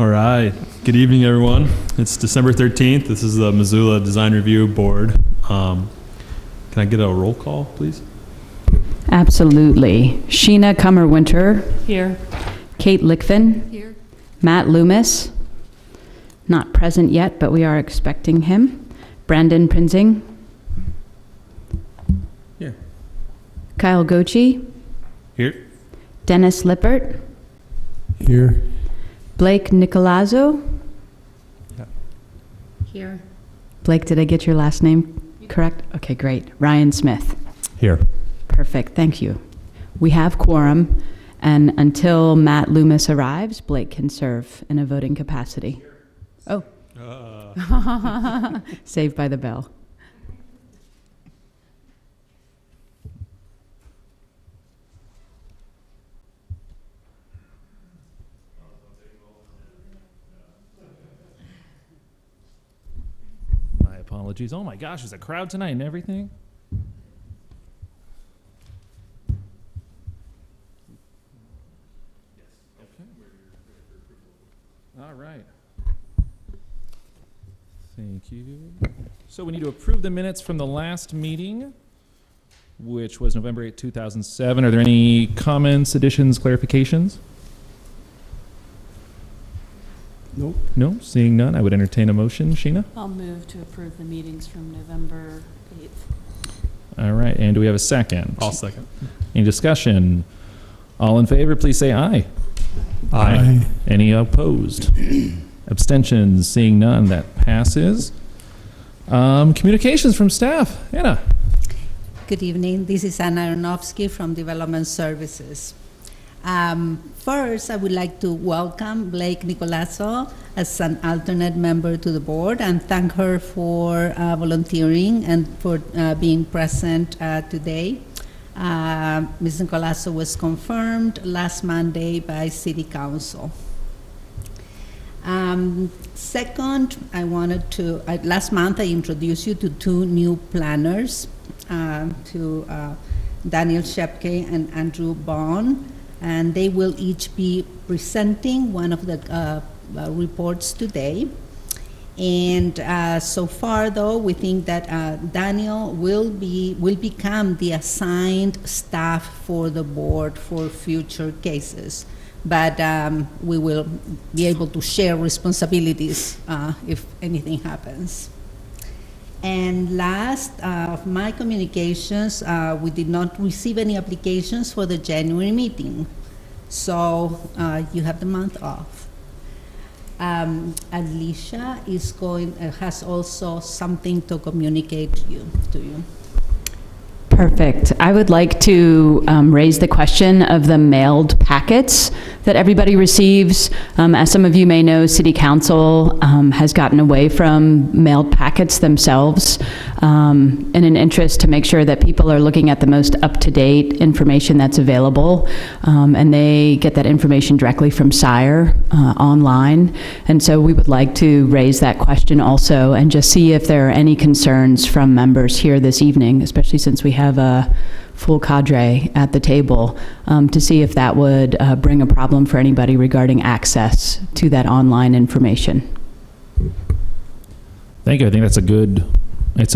All right. Good evening, everyone. It's December 13th. This is the Missoula Design Review Board. Can I get a roll call, please? Absolutely. Sheena Kummer-Winter. Here. Kate Lickfin. Here. Matt Loomis. Not present yet, but we are expecting him. Brandon Prinzing. Here. Kyle Gochi. Here. Dennis Lippert. Here. Blake Nicolazzo. Here. Blake, did I get your last name correct? Okay, great. Ryan Smith. Here. Perfect, thank you. We have quorum, and until Matt Loomis arrives, Blake can serve in a voting capacity. Oh. Saved by the bell. My apologies. Oh my gosh, there's a crowd tonight and everything. All right. Thank you. So we need to approve the minutes from the last meeting, which was November 8, 2007. Are there any comments, additions, clarifications? Nope. No, seeing none, I would entertain a motion. Sheena? I'll move to approve the meetings from November 8th. All right, and do we have a second? I'll second. Any discussion? All in favor, please say aye. Aye. Any opposed? Abstentions? Seeing none, that passes. Communications from staff. Anna. Good evening. This is Anna Aronofsky from Development Services. First, I would like to welcome Blake Nicolazzo as an alternate member to the board and thank her for volunteering and for being present today. Ms. Nicolazzo was confirmed last Monday by City Council. Second, I wanted to, last month I introduced you to two new planners, to Daniel Shepke and Andrew Bond, and they will each be presenting one of the reports today. And so far, though, we think that Daniel will become the assigned staff for the board for future cases. But we will be able to share responsibilities if anything happens. And last of my communications, we did not receive any applications for the January meeting. So you have the month off. Alicia has also something to communicate to you. Perfect. I would like to raise the question of the mailed packets that everybody receives. As some of you may know, City Council has gotten away from mailed packets themselves in an interest to make sure that people are looking at the most up-to-date information that's available, and they get that information directly from SIRE online. And so we would like to raise that question also and just see if there are any concerns from members here this evening, especially since we have a full cadre at the table, to see if that would bring a problem for anybody regarding access to that online information. Thank you. I think that's a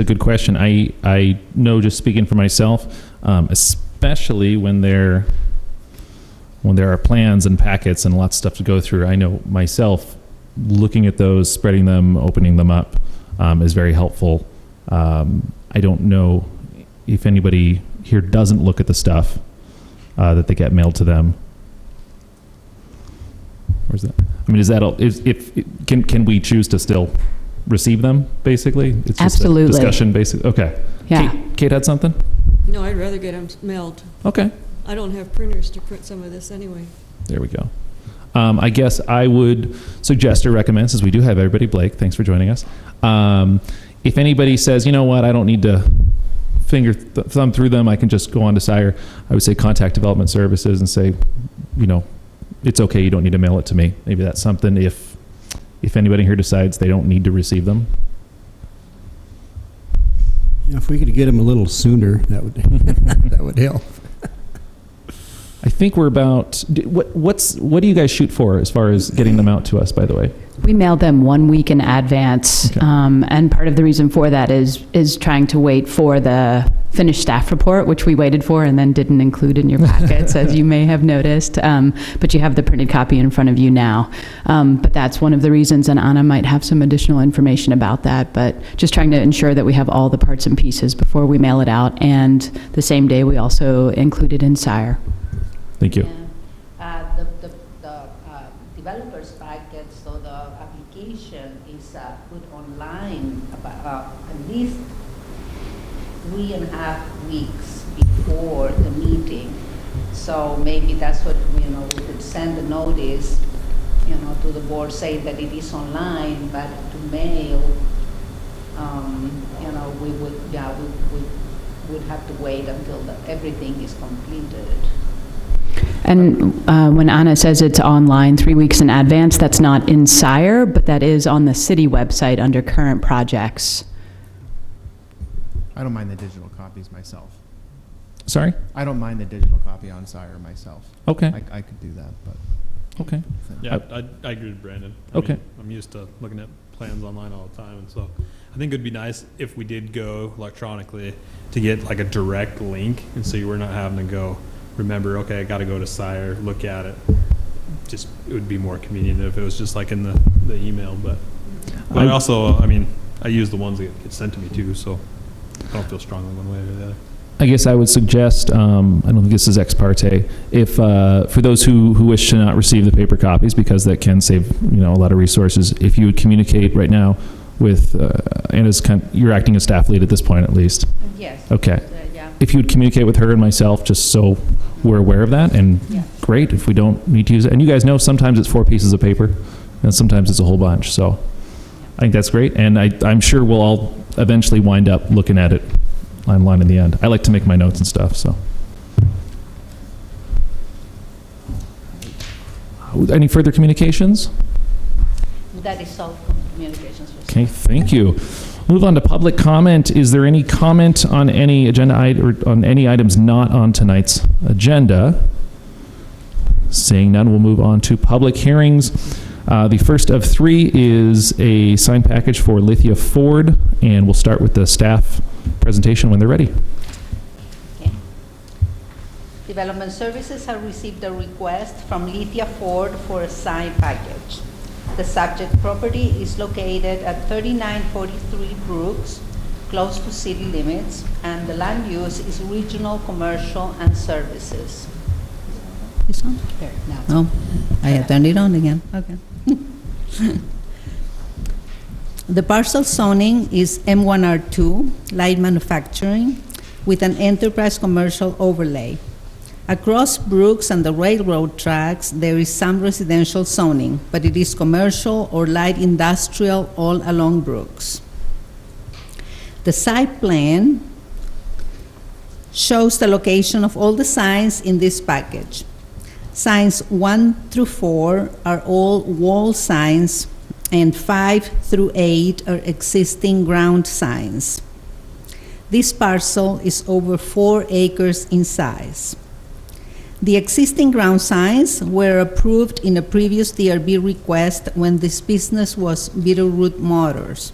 good question. I know, just speaking for myself, especially when there are plans and packets and lots of stuff to go through, I know myself looking at those, spreading them, opening them up is very helpful. I don't know if anybody here doesn't look at the stuff that they get mailed to them. Where's that? I mean, is that all? Can we choose to still receive them? Basically, it's just Absolutely. a discussion. Basically, okay. Yeah. Kate had something. No, I'd rather get them mailed. Okay. I don't have printers to print some of this anyway. There we go. I guess I would suggest or recommend, since we do have everybody, Blake, thanks for joining us. If anybody says, you know what, I don't need to thumb through them, I can just go on to SIRE, I would say contact Development Services and say, you know, it's okay, you don't need to mail it to me. Maybe that's something if anybody here decides they don't need to receive them. Yeah, if we could get them a little sooner, that would that would help. I think we're about, what do you guys shoot for as far as getting them out to us, by the way? We mailed them 1 week in advance, Okay. and part of the reason for that is trying to wait for the finished staff report, which we waited for and then didn't include in your packets, as you may have noticed. But you have the printed copy in front of you now. But that's one of the reasons, and Anna might have some additional information about that, but just trying to ensure that we have all the parts and pieces before we mail it out. And the same day, we also included in SIRE. Thank you. The developer's packet, so the application is put online about at least 3.5 weeks before the meeting. So maybe that's what, we could send a notice, to the board saying that it is online, but to mail, we would have to wait until everything is completed. And when Anna says it's online 3 weeks in advance, that's not in SIRE, but that is on the city website under current projects. I don't mind the digital copies myself. Sorry? I don't mind the digital copy on SIRE myself. Okay, I could do that, but. okay. Yeah, I agree with Brandon. Okay. I'm used to looking at plans online all the time, and so I think it'd be nice if we did go electronically to get like a direct link, and so you were not having to go, remember, okay, I got to go to SIRE, look at it. Just, it would be more convenient if it was just like in the email, but I also, I use the ones that get sent to me too, so I don't feel strongly one way or the other. I guess I would suggest, I don't think this is ex parte, if, for those who wish to not receive the paper copies, because that can save, a lot of resources, if you would communicate right now with, Anna's you're acting as staff lead at this point at least. Yes. Okay. Yeah. If you would communicate with her and myself, just so we're aware of that, and great, if we don't need to use it. And you guys know sometimes it's 4 pieces of paper, and sometimes it's a whole bunch, so I think that's great, and I'm sure we'll all eventually wind up looking at it online in the end. I like to make my notes and stuff, so. Any further communications? That is all communications. Okay, thank you. Move on to public comment. Is there any comment on any agenda or on any items not on tonight's agenda? Seeing none, we'll move on to public hearings. The first of 3 is a sign package for Lithia Ford, and we'll start with the staff presentation when they're ready. Okay. Development Services have received a request from Lithia Ford for a sign package. The subject property is located at 3943 Brooks, close to city limits, and the land use is regional, commercial, and services. This on? There, now. Oh, I have turned it on again. Okay. The parcel zoning is M1R2, light manufacturing, with an enterprise commercial overlay. Across Brooks and the railroad tracks, there is some residential zoning, but it is commercial or light industrial all along Brooks. The site plan shows the location of all the signs in this package. Signs 1 through 4 are all wall signs, and 5 through 8 are existing ground signs. This parcel is over 4 acres in size. The existing ground signs were approved in a previous DRB request when this business was Bitterroot Motors.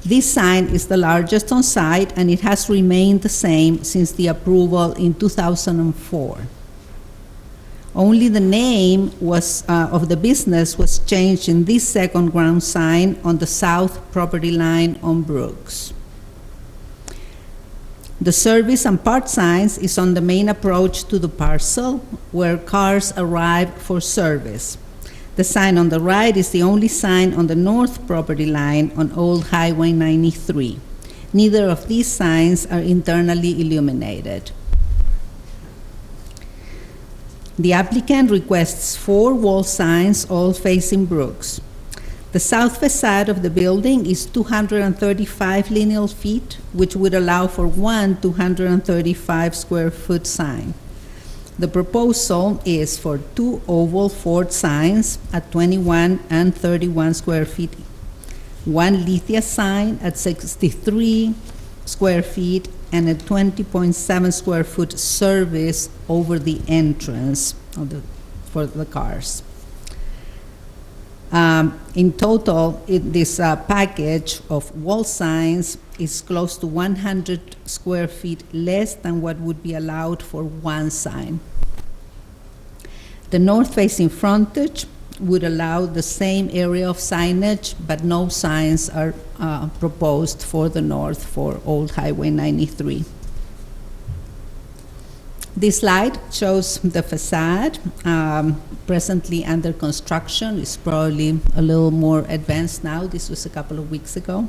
This sign is the largest on site, and it has remained the same since the approval in 2004. Only the name of the business was changed in this second ground sign on the south property line on Brooks. The service and part signs is on the main approach to the parcel where cars arrive for service. The sign on the right is the only sign on the north property line on Old Highway 93. Neither of these signs are internally illuminated. The applicant requests 4 wall signs, all facing Brooks. The south facade of the building is 235 lineal feet, which would allow for 1 235 square foot sign. The proposal is for 2 oval Ford signs at 21 and 31 square feet, 1 Lithia sign at 63 square feet, and a 20.7 square foot service over the entrance for the cars. In total, this package of wall signs is close to 100 square feet less than what would be allowed for one sign. The north-facing frontage would allow the same area of signage, but no signs are proposed for the north for Old Highway 93. This slide shows the facade, presently under construction. It's probably a little more advanced now. This was a couple of weeks ago.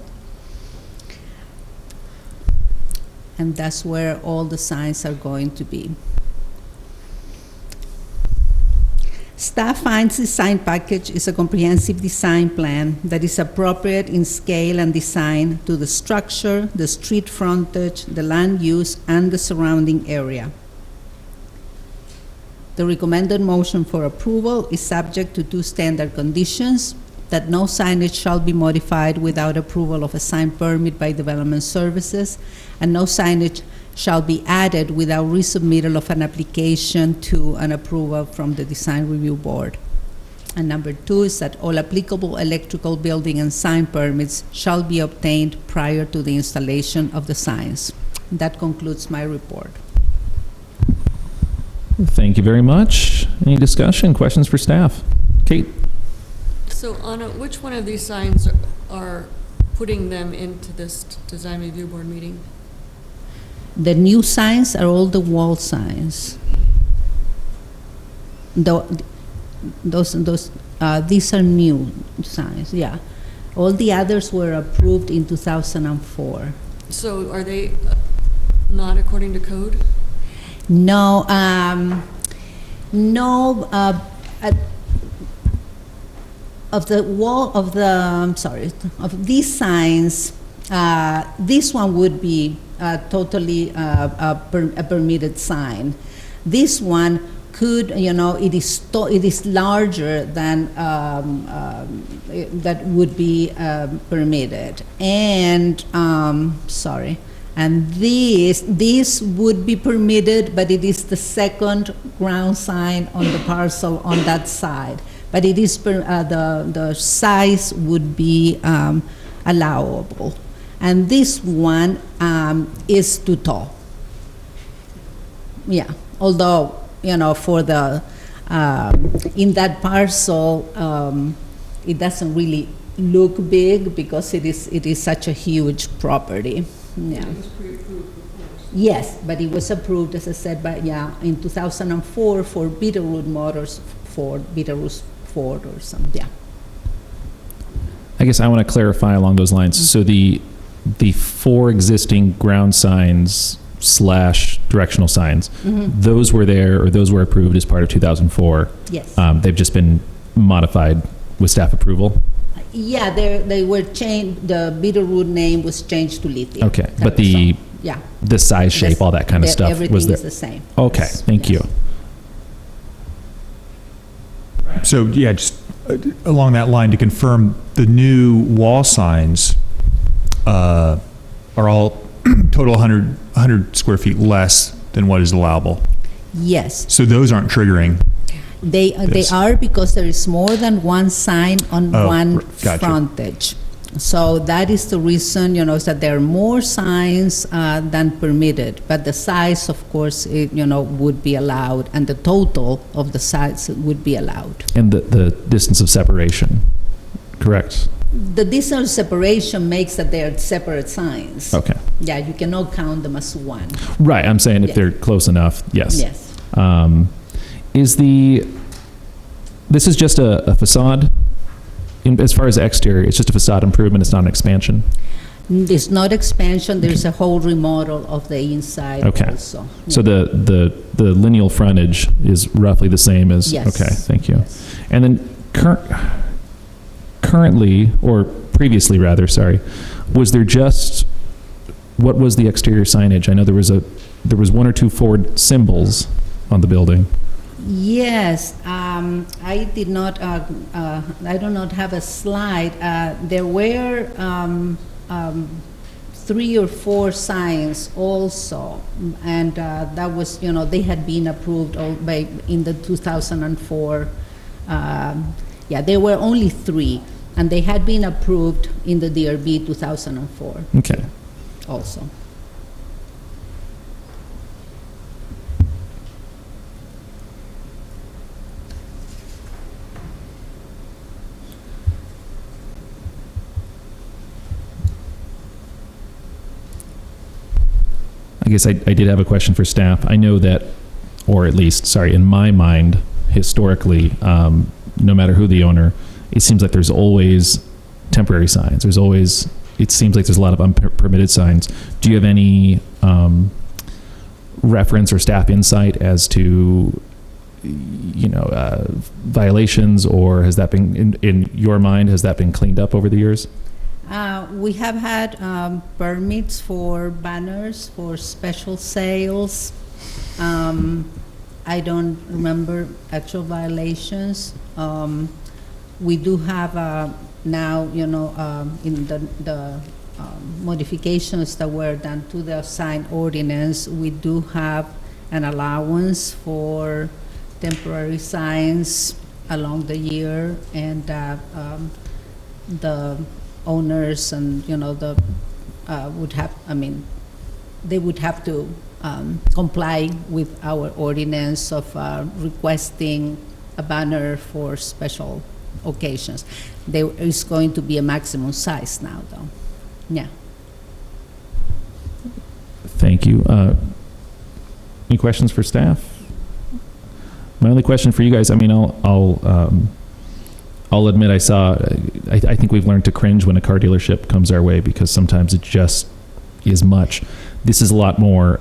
And that's where all the signs are going to be. Staff finds the sign package is a comprehensive design plan that is appropriate in scale and design to the structure, the street frontage, the land use, and the surrounding area. The recommended motion for approval is subject to two standard conditions: that no signage shall be modified without approval of a sign permit by Development Services, and no signage shall be added without resubmittal of an application to an approval from the Design Review Board. And number two is that all applicable electrical, building, and sign permits shall be obtained prior to the installation of the signs. That concludes my report. Thank you very much. Any discussion, questions for staff? Kate? So Anna, which one of these signs are putting them into this design review board meeting? The new signs are all the wall signs. These are new signs, yeah. All the others were approved in 2004. So are they not according to code? No, of the wall of the, of these signs, this one would be totally a permitted sign. This one could, it is larger than that would be permitted. And and this would be permitted, but it is the second ground sign on the parcel on that side. But it is the size would be allowable. And this one is too tall. Yeah, although, for the, in that parcel, it doesn't really look big because it is such a huge property. Yeah. It was pre-approved before. Yes, but it was approved, as I said, in 2004 for Bitterroot Motors Ford, Bitterroot Ford or something, yeah. I guess I want to clarify along those lines. So the 4 existing ground signs / directional signs, those were there, or those were approved as part of 2004. Yes. They've just been modified with staff approval. Yeah, they were changed. The Bitterroot name was changed to Lithium. Okay, but the size, shape, all that kind of stuff was there. Everything is the same. Okay, Yes, thank you. So, yeah, just along that line, to confirm, the new wall signs are all total 100 square feet less than what is allowable. Yes, So those aren't triggering. they are, because there is more than one sign on one gotcha. frontage. So that is the reason, is that there are more signs than permitted, but the size, of course, would be allowed, and the total of the size would be allowed. And the distance of separation, correct? The distance separation makes that they are separate signs. Okay. Yeah, you cannot count them as one. Right, I'm saying if Yeah. they're close enough, yes. Yes. This is just a facade? As far as the exterior, it's just a facade improvement, it's not an expansion? There's not expansion, there's a whole remodel of the inside Okay. also. So the lineal frontage is roughly the same as? Yes. Okay, thank you. Yes. And then currently, or previously rather, sorry, was there just, what was the exterior signage? I know there was 1 or 2 Ford symbols on the building. Yes, I did not, I do not have a slide. There were 3 or 4 signs also, and that was, they had been approved in the 2004. Yeah, there were only 3, and they had been approved in the DRB 2004 Okay. also. I guess I did have a question for staff. I know that, or at least, sorry, in my mind, historically, no matter who the owner, it seems like there's always temporary signs. It seems like there's a lot of unpermitted signs. Do you have any reference or staff insight as to, violations, or has that been, in your mind, has that been cleaned up over the years? We have had permits for banners for special sales. I don't remember actual violations. We do have now, in the modifications that were done to the sign ordinance, we do have an allowance for temporary signs along the year, and the owners and, would have, they would have to comply with our ordinance of requesting a banner for special occasions. There is going to be a maximum size now, though. Yeah. Thank you. Any questions for staff? My only question for you guys, I'll admit I think we've learned to cringe when a car dealership comes our way, because sometimes it just is much. This is a lot more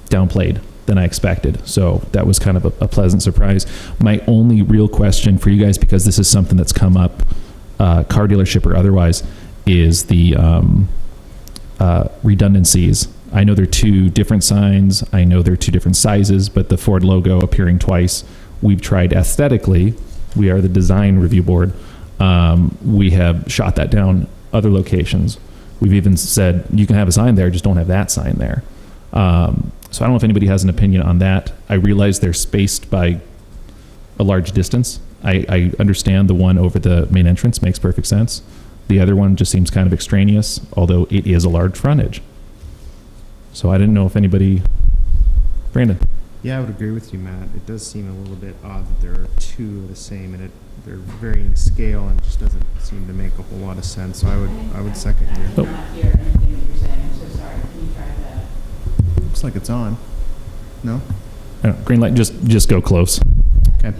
downplayed than I expected. So that was kind of a pleasant surprise. My only real question for you guys, because this is something that's come up, car dealership or otherwise, is the redundancies. I know they're 2 different signs. I know they're 2 different sizes, but the Ford logo appearing twice, we've tried aesthetically. We are the design review board. We have shot that down other locations. We've even said, you can have a sign there, just don't have that sign there. So I don't know if anybody has an opinion on that. I realize they're spaced by a large distance. I understand the one over the main entrance makes perfect sense. The other one just seems kind of extraneous, although it is a large frontage. So I didn't know if anybody, Brandon. Yeah, I would agree with you, Matt. It does seem a little bit odd that there are 2 of the same, and they're varying scale, and it just doesn't seem to make a whole lot of sense. So I would second you. Oh. Looks like it's on. No? Green light, just go close. Okay.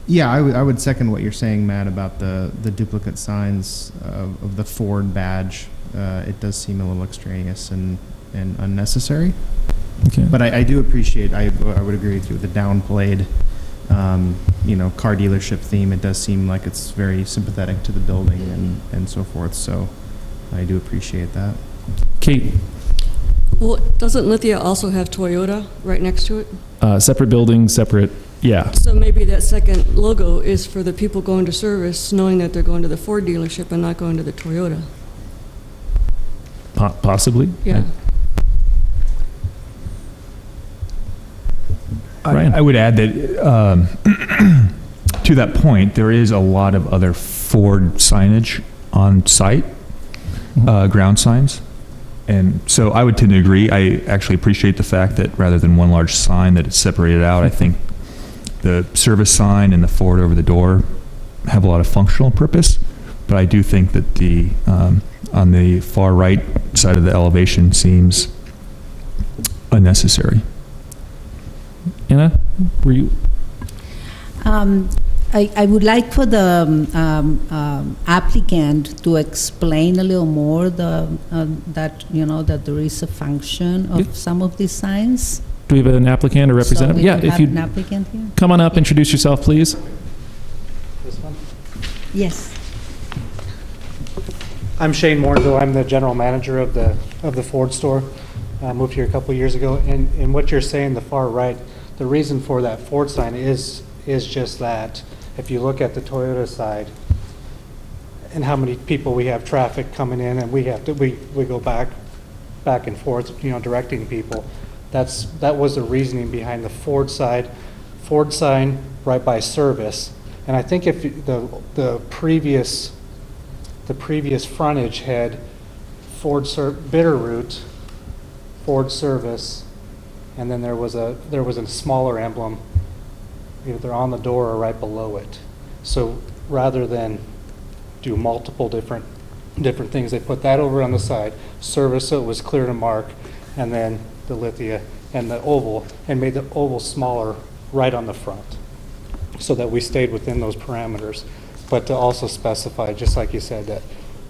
Yeah, I would second what you're saying, Matt, about the duplicate signs of the Ford badge. It does seem a little extraneous and unnecessary. Okay. But I do appreciate, I would agree with you, with the downplayed, car dealership theme. It does seem like it's very sympathetic to the building and so forth. So I do appreciate that. Kate, Well, doesn't Lithia also have Toyota right next to it? separate building, separate, yeah. So maybe that second logo is for the people going to service, knowing that they're going to the Ford dealership and not going to the Toyota. Possibly. Yeah. Ryan? I would add that to that point, there is a lot of other Ford signage on site, ground signs. And so I would tend to agree. I actually appreciate the fact that rather than one large sign, that it's separated out. I think the service sign and the Ford over the door have a lot of functional purpose, but I do think that the on the far right side of the elevation seems unnecessary. Anna, were you? I would like for the applicant to explain a little more that there is a function of some of these signs. Do we have an applicant or representative? So Yeah, we if have you an applicant here? come on up, introduce yourself, please. Yes. I'm Shane Mourneville. I'm the general manager of the Ford store. I moved here a couple years ago. And what you're saying, the far right, the reason for that Ford sign is just that if you look at the Toyota side, and how many people we have traffic coming in, and we go back and forth, directing people. That was the reasoning behind the Ford sign right by Service. And I think if the previous frontage had Bitterroot, Ford Service, and then there was a smaller emblem either on the door or right below it. So rather than do multiple different things, they put that over on the side, Service, so it was clear to mark, and then the Lithia and the oval, and made the oval smaller right on the front, so that we stayed within those parameters. But to also specify, just like you said, that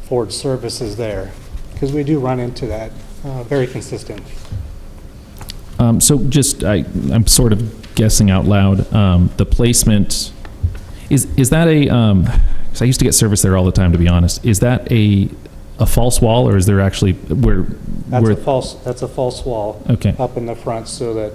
Ford Service is there, because we do run into that very consistently. So just, I'm sort of guessing out loud, the placement, is that a, 'cause I used to get service there all the time, to be honest. Is that a false wall, or is there actually, That's a false wall. Okay. Up in the front, so that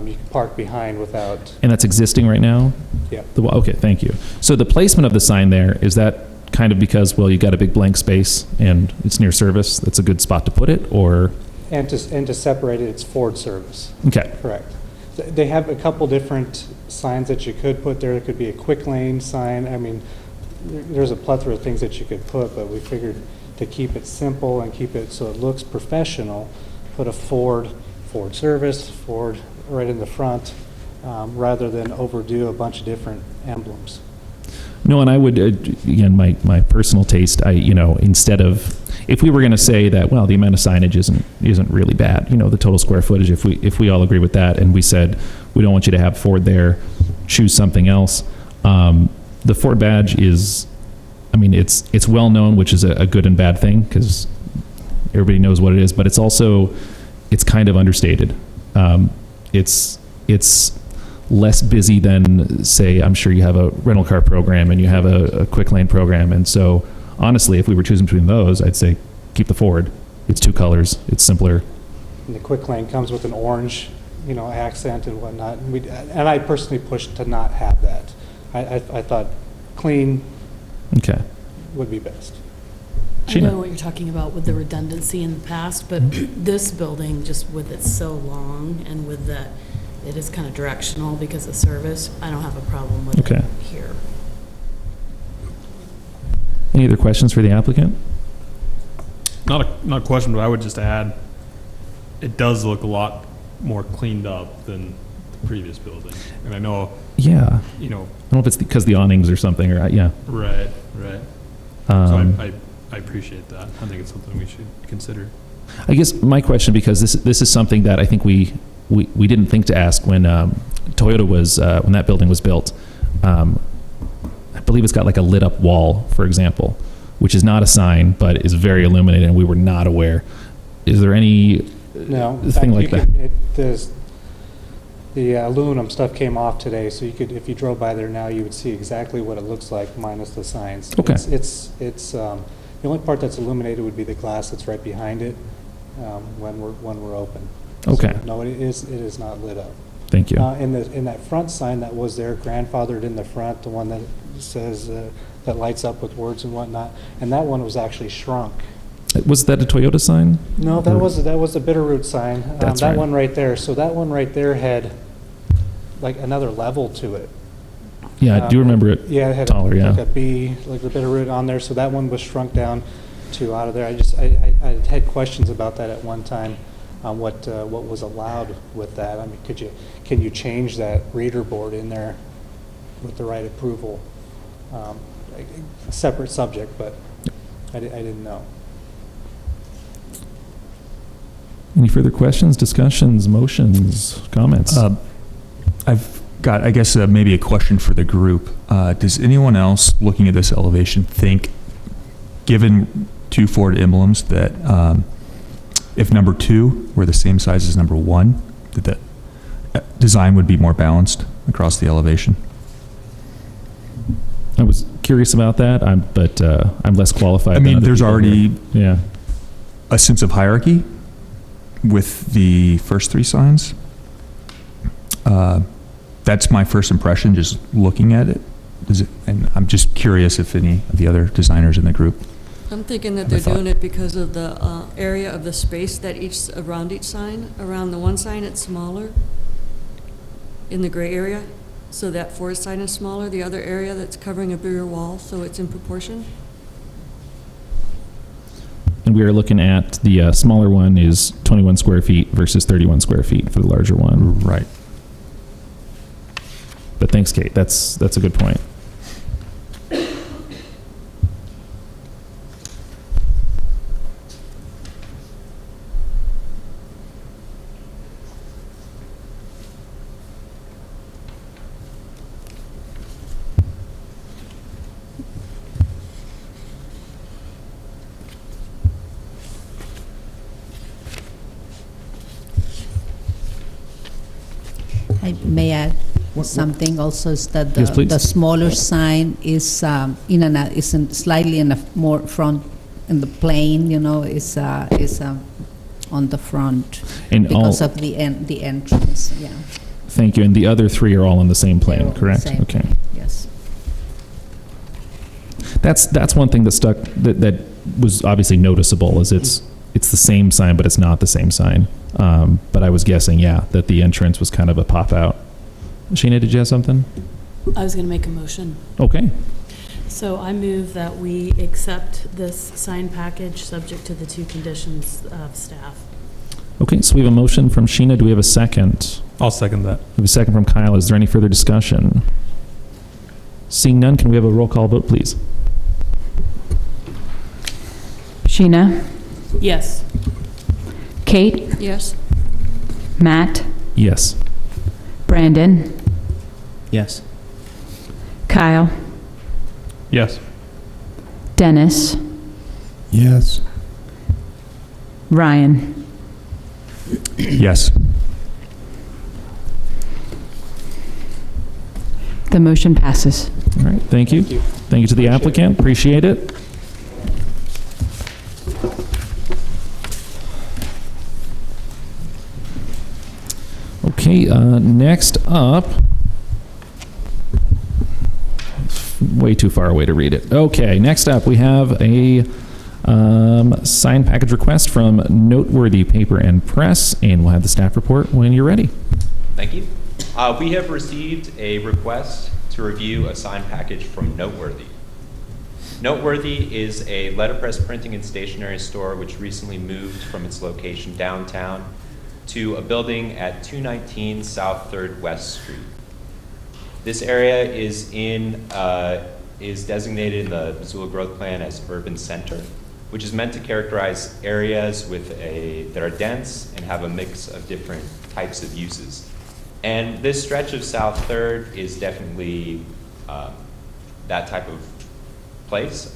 you can park behind without, and that's existing right now? yeah. Okay, thank you. So the placement of the sign there, is that kind of because, well, you got a big blank space and it's near service, that's a good spot to put it, or? And to separate it, it's Ford Service. Okay. Correct. They have a couple different signs that you could put there. It could be a quick lane sign. I mean, there's a plethora of things that you could put, but we figured to keep it simple and keep it so it looks professional, put a Ford Service, Ford right in the front, rather than overdo a bunch of different emblems. No, and I would, again, my personal taste, instead of, if we were going to say that, well, the amount of signage isn't really bad, the total square footage, if we all agree with that, and we said, we don't want you to have Ford there, choose something else. The Ford badge is, it's well known, which is a good and bad thing, because everybody knows what it is, but it's also, it's kind of understated. It's less busy than, say, I'm sure you have a rental car program and you have a quick lane program. And so, honestly, if we were choosing between those, I'd say keep the Ford. It's 2 colors. It's simpler. And the quick lane comes with an orange, accent and whatnot. And I personally pushed to not have that. I thought clean Okay. would be best. I Sheena. know what you're talking about with the redundancy in the past, but this building, just with it so long and with that, it is kind of directional because of service. I don't have a problem with Okay. it here. Any other questions for the applicant? Not a question, but I would just add, it does look a lot more cleaned up than the previous building. And I know, Yeah. I don't know if it's because the awnings or something, or, yeah. right. So I appreciate that. I think it's something we should consider. I guess my question, because this is something that I think we didn't think to ask when Toyota was, when that building was built. I believe it's got like a lit up wall, for example, which is not a sign, but is very illuminated, and we were not aware. Is there any No. thing like that? The aluminum stuff came off today, so you could, if you drove by there now, you would see exactly what it looks like minus the signs. Okay. It's the only part that's illuminated would be the glass that's right behind it when we're open. Okay. So, no, it is not lit up. Thank you. In that front sign that was there, grandfathered in the front, the one that says that lights up with words and whatnot, and that one was actually shrunk. Was that a Toyota sign? No, that was a Bitterroot sign. That's that right. one right there. So that one right there had like another level to it. Yeah, I do remember it. Yeah, it had taller, yeah. like a B, like the Bitterroot on there. So that one was shrunk down to out of there. I had questions about that at one time on what was allowed with that. I mean, can you change that reader board in there with the right approval? A separate subject, but I didn't know. Any further questions, discussions, motions, comments? I've got, I guess, maybe a question for the group. Does anyone else looking at this elevation think, given 2 Ford emblems, that if number 2 were the same size as number 1, that the design would be more balanced across the elevation? I was curious about that, but I'm less qualified. I than mean, other there's people already here. a sense of hierarchy with the first 3 signs. That's my first impression, just looking at it. And I'm just curious if any of the other designers in the group. I'm thinking that Have a they're thought. doing it because of the area of the space that around each sign. Around the one sign, it's smaller in the gray area, so that fourth sign is smaller. The other area that's covering a bigger wall, so it's in proportion. And we are looking at the smaller one is 21 square feet versus 31 square feet for the larger one. Right. But thanks, Kate. That's a good point. I may add something also is that Yes, please. the smaller sign is slightly in a more front, in the plane, is on the front And because all, of the entrance, yeah. thank you. And the other three are all on the same They're plane, all the correct? same. Okay. Yes. That's one thing that stuck, that was obviously noticeable, is it's the same sign, but it's not the same sign. But I was guessing, yeah, that the entrance was kind of a pop-out. Sheena, did you have something? I was going to make a motion. Okay. So I move that we accept this sign package subject to the 2 conditions of staff. Okay, so we have a motion from Sheena. Do we have a second? I'll second that. We have a second from Kyle. Is there any further discussion? Seeing none, can we have a roll call vote, please? Sheena, Yes. Kate, Yes? Matt, Yes. Brandon, Yes. Kyle, Yes. Dennis, Yes. Ryan. Yes. The motion passes. All right, thank you. Thank you to the applicant. Appreciate it. Okay, next up, way too far away to read it. Okay, next up, we have a sign package request from Noteworthy Paper and Press, and we'll have the staff report when you're ready. Thank you. We have received a request to review a sign package from Noteworthy. Noteworthy is a letterpress printing and stationery store which recently moved from its location downtown to a building at 219 South 3rd West Street. This area is designated in the Missoula Growth Plan as urban center, which is meant to characterize areas that are dense and have a mix of different types of uses. And this stretch of South 3rd is definitely that type of place.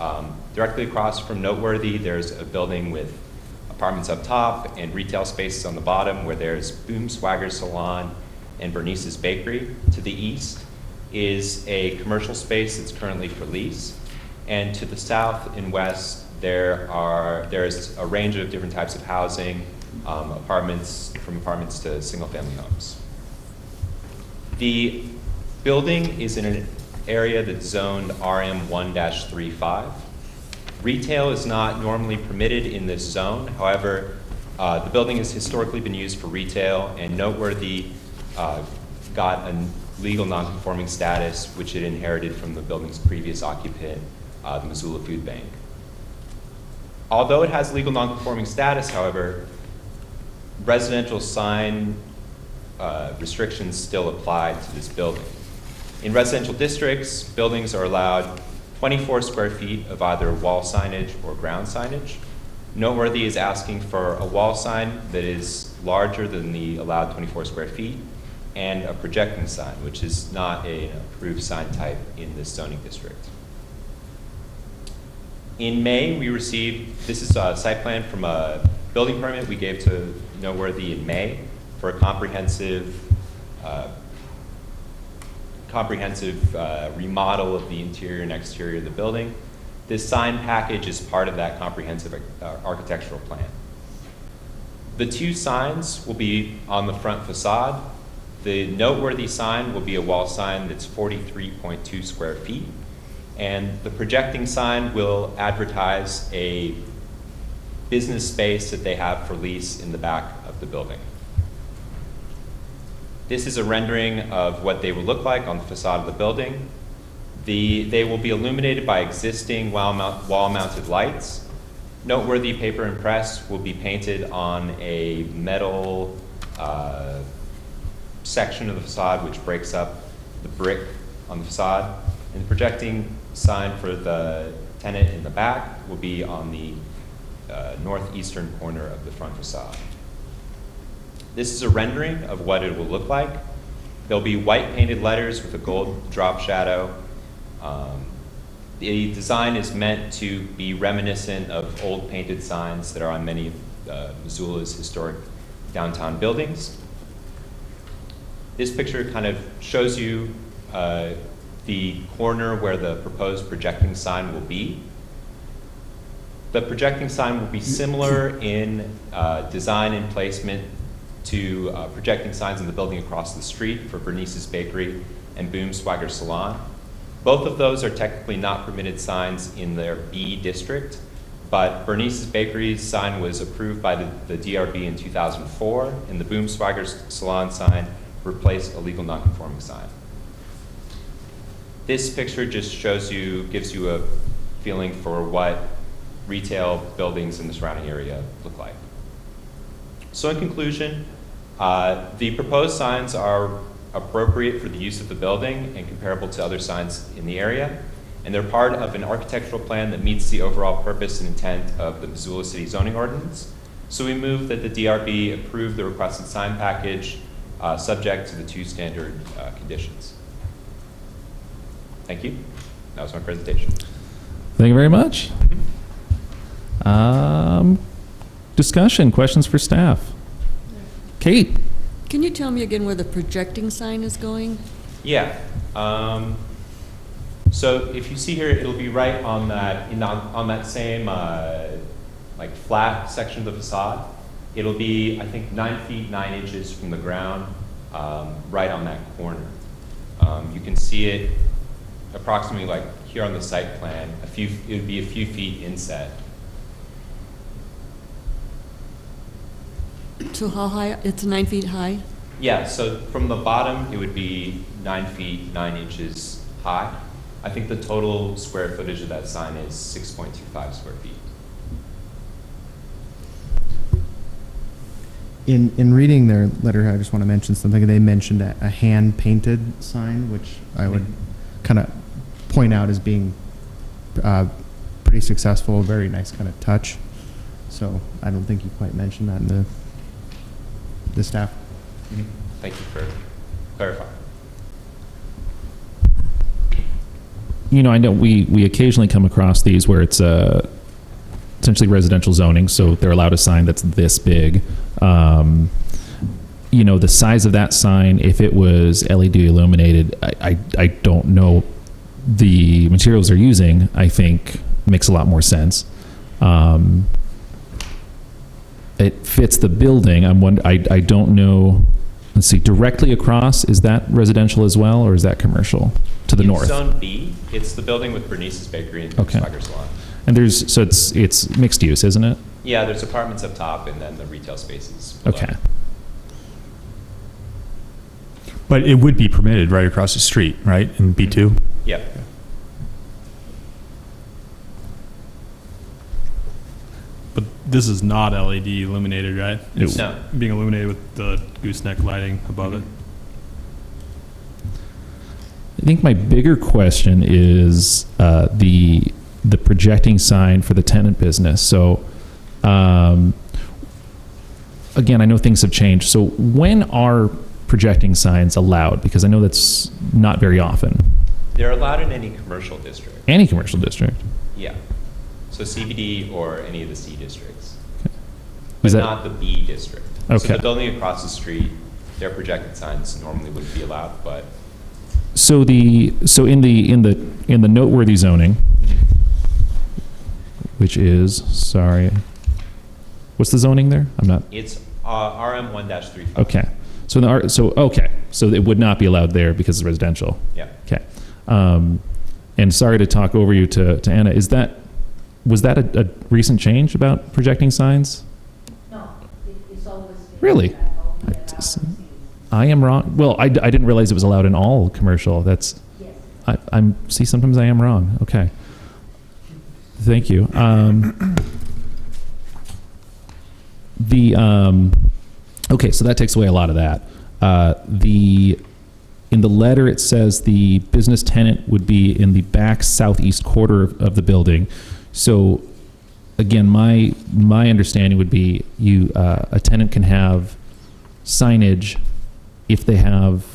Directly across from Noteworthy, there's a building with apartments up top and retail spaces on the bottom where there's Boom Swagger Salon and Bernice's Bakery. To the east is a commercial space that's currently for lease. And to the south and west, there's a range of different types of housing, from apartments to single-family homes. The building is in an area that's zoned RM1-35. Retail is not normally permitted in this zone. However, the building has historically been used for retail, and Noteworthy got a legal non-conforming status, which it inherited from the building's previous occupant, the Missoula Food Bank. Although it has legal non-conforming status, however, residential sign restrictions still apply to this building. In residential districts, buildings are allowed 24 square feet of either wall signage or ground signage. Noteworthy is asking for a wall sign that is larger than the allowed 24 square feet and a projecting sign, which is not an approved sign type in this zoning district. In May, we received, this is a site plan from a building permit we gave to Noteworthy in May for a comprehensive remodel of the interior and exterior of the building. This sign package is part of that comprehensive architectural plan. The 2 signs will be on the front facade. The noteworthy sign will be a wall sign that's 43.2 square feet, and the projecting sign will advertise a business space that they have for lease in the back of the building. This is a rendering of what they will look like on the facade of the building. They will be illuminated by existing wall-mounted lights. Noteworthy paper and press will be painted on a metal section of the facade which breaks up the brick on the facade. And the projecting sign for the tenant in the back will be on the northeastern corner of the front facade. This is a rendering of what it will look like. There'll be white painted letters with a gold drop shadow. The design is meant to be reminiscent of old painted signs that are on many of Missoula's historic downtown buildings. This picture kind of shows you the corner where the proposed projecting sign will be. The projecting sign will be similar in design and placement to projecting signs in the building across the street for Bernice's Bakery and Boom Swagger Salon. Both of those are technically not permitted signs in their B district, but Bernice's Bakery's sign was approved by the DRB in 2004, and the Boom Swagger Salon sign replaced a legal non-conforming sign. This picture just shows you, gives you a feeling for what retail buildings in the surrounding area look like. So in conclusion, the proposed signs are appropriate for the use of the building and comparable to other signs in the area, and they're part of an architectural plan that meets the overall purpose and intent of the Missoula City zoning ordinance. So we move that the DRB approve the requested sign package subject to the two standard conditions. Thank you. That was my presentation. Thank you very much. Discussion, questions for staff? Kate? Can you tell me again where the projecting sign is going? Yeah. So if you see here, it'll be right on that on that same like flat section of the facade. It'll be, I think, 9 feet 9 inches from the ground, right on that corner. You can see it approximately like here on the site plan. It would be a few feet inset. So how high? It's 9 feet high? Yeah, so from the bottom, it would be 9 feet 9 inches high. I think the total square footage of that sign is 6.25 square feet. In reading their letter, I just want to mention something. They mentioned a hand-painted sign, which I would kind of point out as being pretty successful, very nice kind of touch. So I don't think you quite mentioned that in the staff. Thank you for clarifying. You know, I know we occasionally come across these where it's essentially residential zoning, so they're allowed a sign that's this big. You know, the size of that sign, if it was LED illuminated, I don't know. The materials they're using, I think, makes a lot more sense. It fits the building. I don't know. Let's see, directly across, is that residential as well, or is that commercial to the north? It's Zone B. It's the building with Bernice's Bakery and Okay. Swagger Salon. And so it's mixed use, isn't it? Yeah, there's apartments up top and then the retail spaces below. Okay. But it would be permitted right across the street, right, in B2? Yeah. But this is not LED illuminated, right? It's No. being illuminated with the gooseneck lighting above it. I think my bigger question is the projecting sign for the tenant business. So, again, I know things have changed. So when are projecting signs allowed? Because I know that's not very often. They're allowed in any commercial district. Any commercial district. Yeah. So CBD or any of the C districts. Is But that- not the B district. So Okay. the building across the street, their projected signs normally wouldn't be allowed, but So in the noteworthy zoning, which is, sorry, what's the zoning there? I'm not. it's RM 1-35. Okay. So okay, so it would not be allowed there because it's residential. Yeah. Okay. And sorry to talk over you to Anna. Was that a recent change about projecting signs? No, it's always been Really? like that, all the way around. I am wrong. Well, I didn't realize it was allowed in all commercial. That's, Yes. see, sometimes I am wrong. Okay. Thank you. Okay, so that takes away a lot of that. In the letter, it says the business tenant would be in the back southeast quarter of the building. So, again, my understanding would be a tenant can have signage if they have,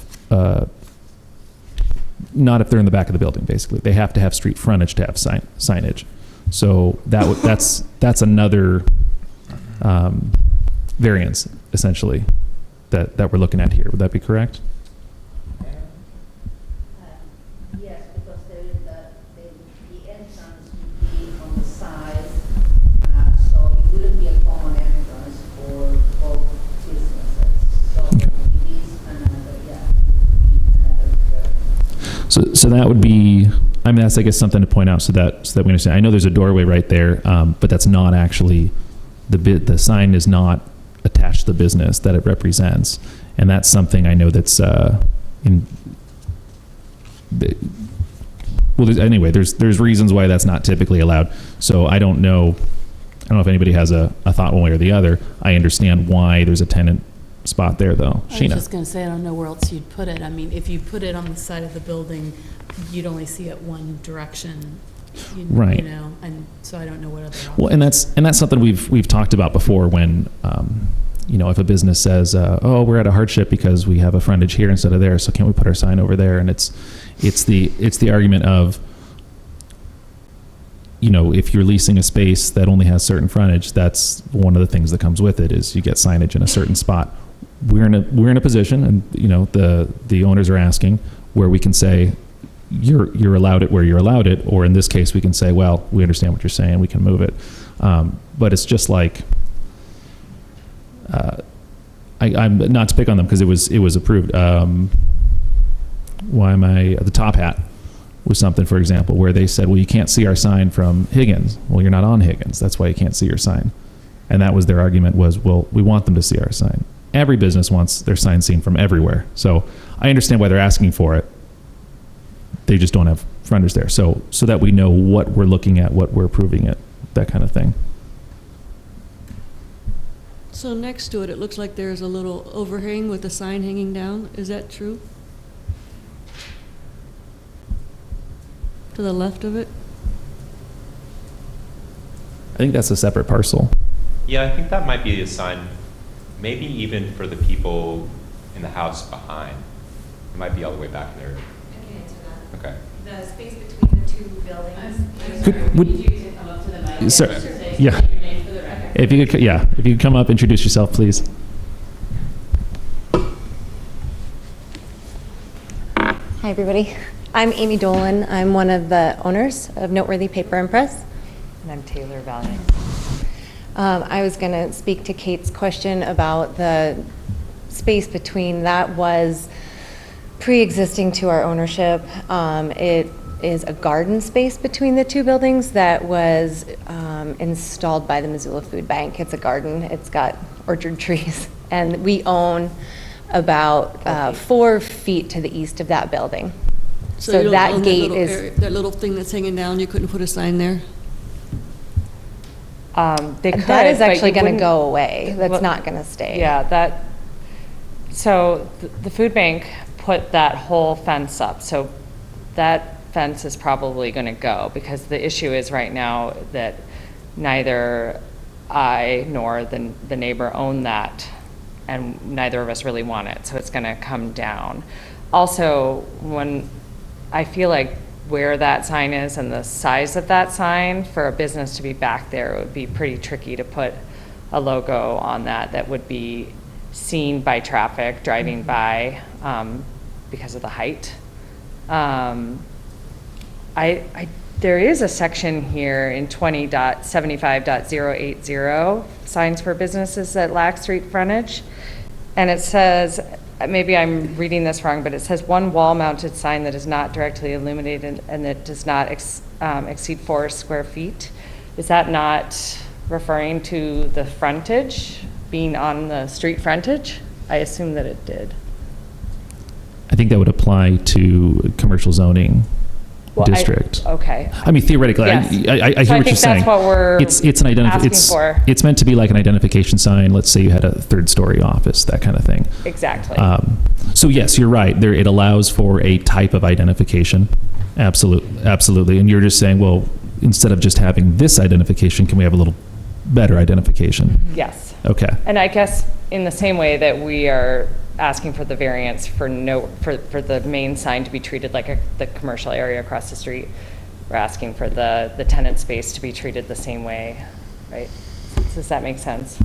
not if they're in the back of the building, basically. They have to have street frontage to have signage. So that's another variance, essentially, that we're looking at here. Would that be correct? Yes, because the entrance would be on the side, so it wouldn't be a common entrance for both businesses. So it is another, yeah, another. So that would be, I mean, that's, I guess, something to point out so that we understand. I know there's a doorway right there, but that's not actually, the sign is not attached to the business that it represents. And that's something I know that's anyway, there's reasons why that's not typically allowed. So I don't know if anybody has a thought one way or the other. I understand why there's a tenant spot there, though. I was Sheena. just gonna say, I don't know where else you'd put it. I mean, if you put it on the side of the building, you'd only see it one direction. Right. You know, and so I don't know what other options. Well, and that's something we've talked about before when, if a business says, oh, we're at a hardship because we have a frontage here instead of there, so can't we put our sign over there? And it's the argument of, if you're leasing a space that only has certain frontage, that's one of the things that comes with it is you get signage in a certain spot. We're in a position, and the owners are asking, where we can say, you're allowed it where you're allowed it, or in this case we can say, well, we understand what you're saying, we can move it. But it's just like, I'm not to pick on them because it was approved. Why am I the Top Hat was something, for example, where they said, well, you can't see our sign from Higgins. Well, you're not on Higgins, that's why you can't see your sign. And that was their argument was, well, we want them to see our sign. Every business wants their sign seen from everywhere. So I understand why they're asking for it. They just don't have frontage there. So that we know what we're looking at, what we're approving it, that kind of thing. So next to it, it looks like there's a little overhang with a sign hanging down. Is that true? To the left of it? I think that's a separate parcel. Yeah, I think that might be a sign, maybe even for the people in the house behind. It might be all the way back there. I can answer that. Okay. The space between the two buildings. Would you to come up to the mic? Sir, and say yeah. your name for the record? If you could come up, introduce yourself, please. Hi, everybody. I'm Amy Dolan. I'm one of the owners of Noteworthy Paper and Press. And I'm Taylor Valiant. I was going to speak to Kate's question about the space between. That was pre-existing to our ownership. It is a garden space between the two buildings that was installed by the Missoula Food Bank. It's a garden. It's got orchard trees. And we own about 4 feet to the east of that building. you So don't that own gate little is, area- that little thing that's hanging down, you couldn't put a sign there? They could, that is but actually you going to wouldn't- go away. That's Well, not going to stay. Yeah, so the food bank put that whole fence up, so that fence is probably going to go, because the issue is right now that neither I nor the neighbor own that, and neither of us really want it, so it's going to come down. Also, when I feel like where that sign is and the size of that sign, for a business to be back there, it would be pretty tricky to put a logo on that would be seen by traffic driving by because of the height. There is a section here in 20.75.080, signs for businesses that lack street frontage. And it says, maybe I'm reading this wrong, but it says one wall-mounted sign that is not directly illuminated and that does not exceed 4 square feet. Is that not referring to the frontage, being on the street frontage? I assume that it did. I think that would apply to commercial zoning Well, district. Okay. I mean, theoretically, Yes. I hear So what you're think saying. that's what we're It's an asking for. It's meant to be like an identification sign. Let's say you had a 3rd-story office, that kind of thing. Exactly. So yes, you're right. There, it allows for a type of identification. Absolutely. And you're just saying, well, instead of just having this identification, can we have a little better identification? Yes. Okay. And I guess in the same way that we are asking for the variance for the main sign to be treated like the commercial area across the street, we're asking for the tenant space to be treated the same way, right? Does that make sense?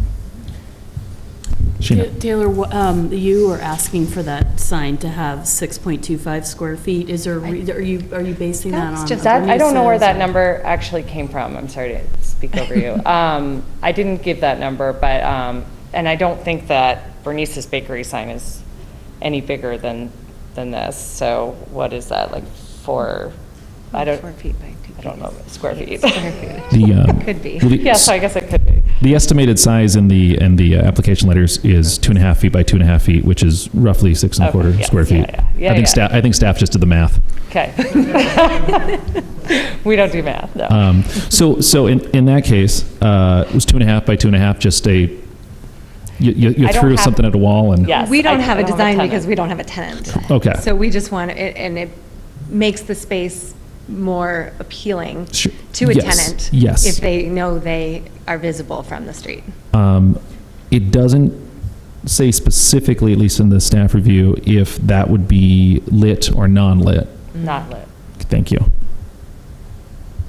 Sheena. Taylor, you are asking for that sign to have 6.25 square feet. Is there, are you basing that on? I don't know where that Bernice's or- number actually came from. I'm sorry to speak over you. I didn't give that number, but, and I don't think that Bernice's Bakery sign is any bigger than this. So what is that, like 4? I don't. 4 feet by 2 feet. I don't know, square feet. Could be. Yeah, so I guess it could be. The estimated size in the application letters is 2.5 feet by 2.5 feet, which is roughly 6 and a quarter yes, square feet. yeah, I think staff just did the math. Okay. We don't do math, no. So in that case, it was 2.5 by 2.5, just a, you I don't threw have- something at a wall and. Yes. We don't have a I design tenant. because we don't have a tenant. Okay. So we just want it, and it makes the space more appealing Sure. to a Yes. tenant. Yes. If they know they are visible from the street. It doesn't say specifically, at least in the staff review, if that would be lit or non-lit. Not lit. Thank you.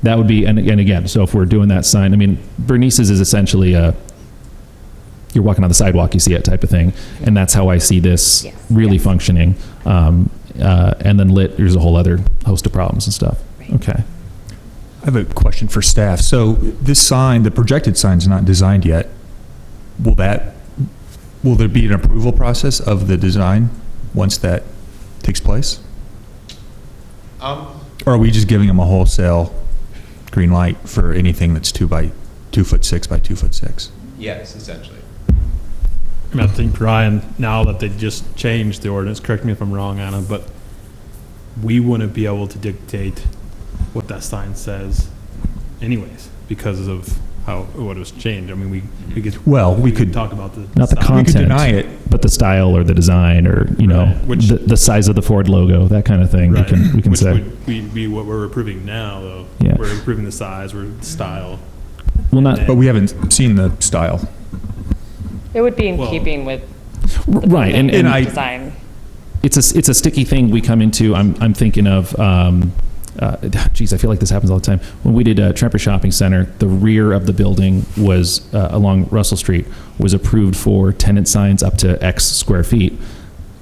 That would be, and again, so if we're doing that sign, I mean, Bernice's is essentially you're walking on the sidewalk, you see it type of thing, and that's how I see this Yes. really functioning. And then lit, there's a whole other host of problems and stuff. Okay. I have a question for staff. So this sign, the projected sign's not designed yet. Will there be an approval process of the design once that takes place? Or are we just giving them a wholesale green light for anything that's 2 by 2'6" by 2'6"? Yes, essentially. I mean, I think, Ryan, now that they just changed the ordinance, correct me if I'm wrong, Anna, but we wouldn't be able to dictate what that sign says anyways, because of what was changed. I mean, we could. Well, we could talk about the. Not the sign. content. We could deny it. But the style or the design or, Right, which- the size of the Ford logo, that kind of thing, Right. we can Which say. would be what we're approving now, though. Yeah. We're approving the size, we're style. Well, not, But we haven't seen the style. It would be in Well- keeping with right, and I- design. it's a sticky thing we come into. I'm thinking of, geez, I feel like this happens all the time. When we did Tremper Shopping Center, the rear of the building was along Russell Street was approved for tenant signs up to X square feet.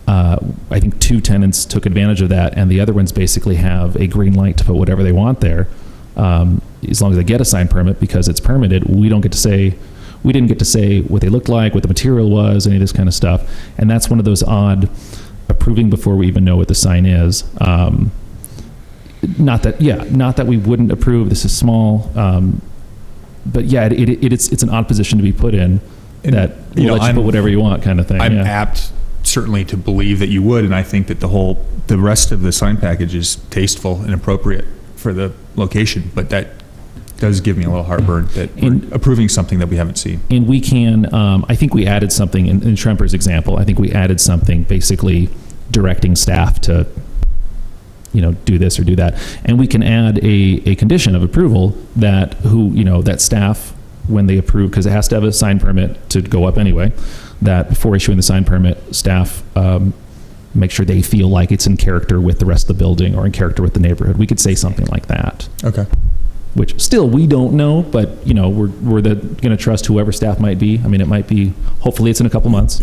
I think 2 tenants took advantage of that, and the other ones basically have a green light to put whatever they want there, as long as they get a sign permit because it's permitted. We didn't get to say what they looked like, what the material was, any of this kind of stuff, and that's one of those odd approving before we even know what the sign is. Not that we wouldn't approve. This is small, but yeah, it's an odd position to be put in. And, That you know, we'll let you put whatever you want, kind of thing. I'm yeah. apt certainly to believe that you would, and I think that the rest of the sign package is tasteful and appropriate for the location, but that does give me a little heartburn that we're approving something that we haven't seen. And we can, I think we added something in Tremper's example. I think we added something basically directing staff to, do this or do that. And we can add a condition of approval that that staff, when they approve, because it has to have a sign permit to go up anyway, that before issuing the sign permit, staff make sure they feel like it's in character with the rest of the building or in character with the neighborhood. We could say something like that. Okay. Which still we don't know, but we're going to trust whoever staff might be. I mean, it might be, hopefully it's in a couple months,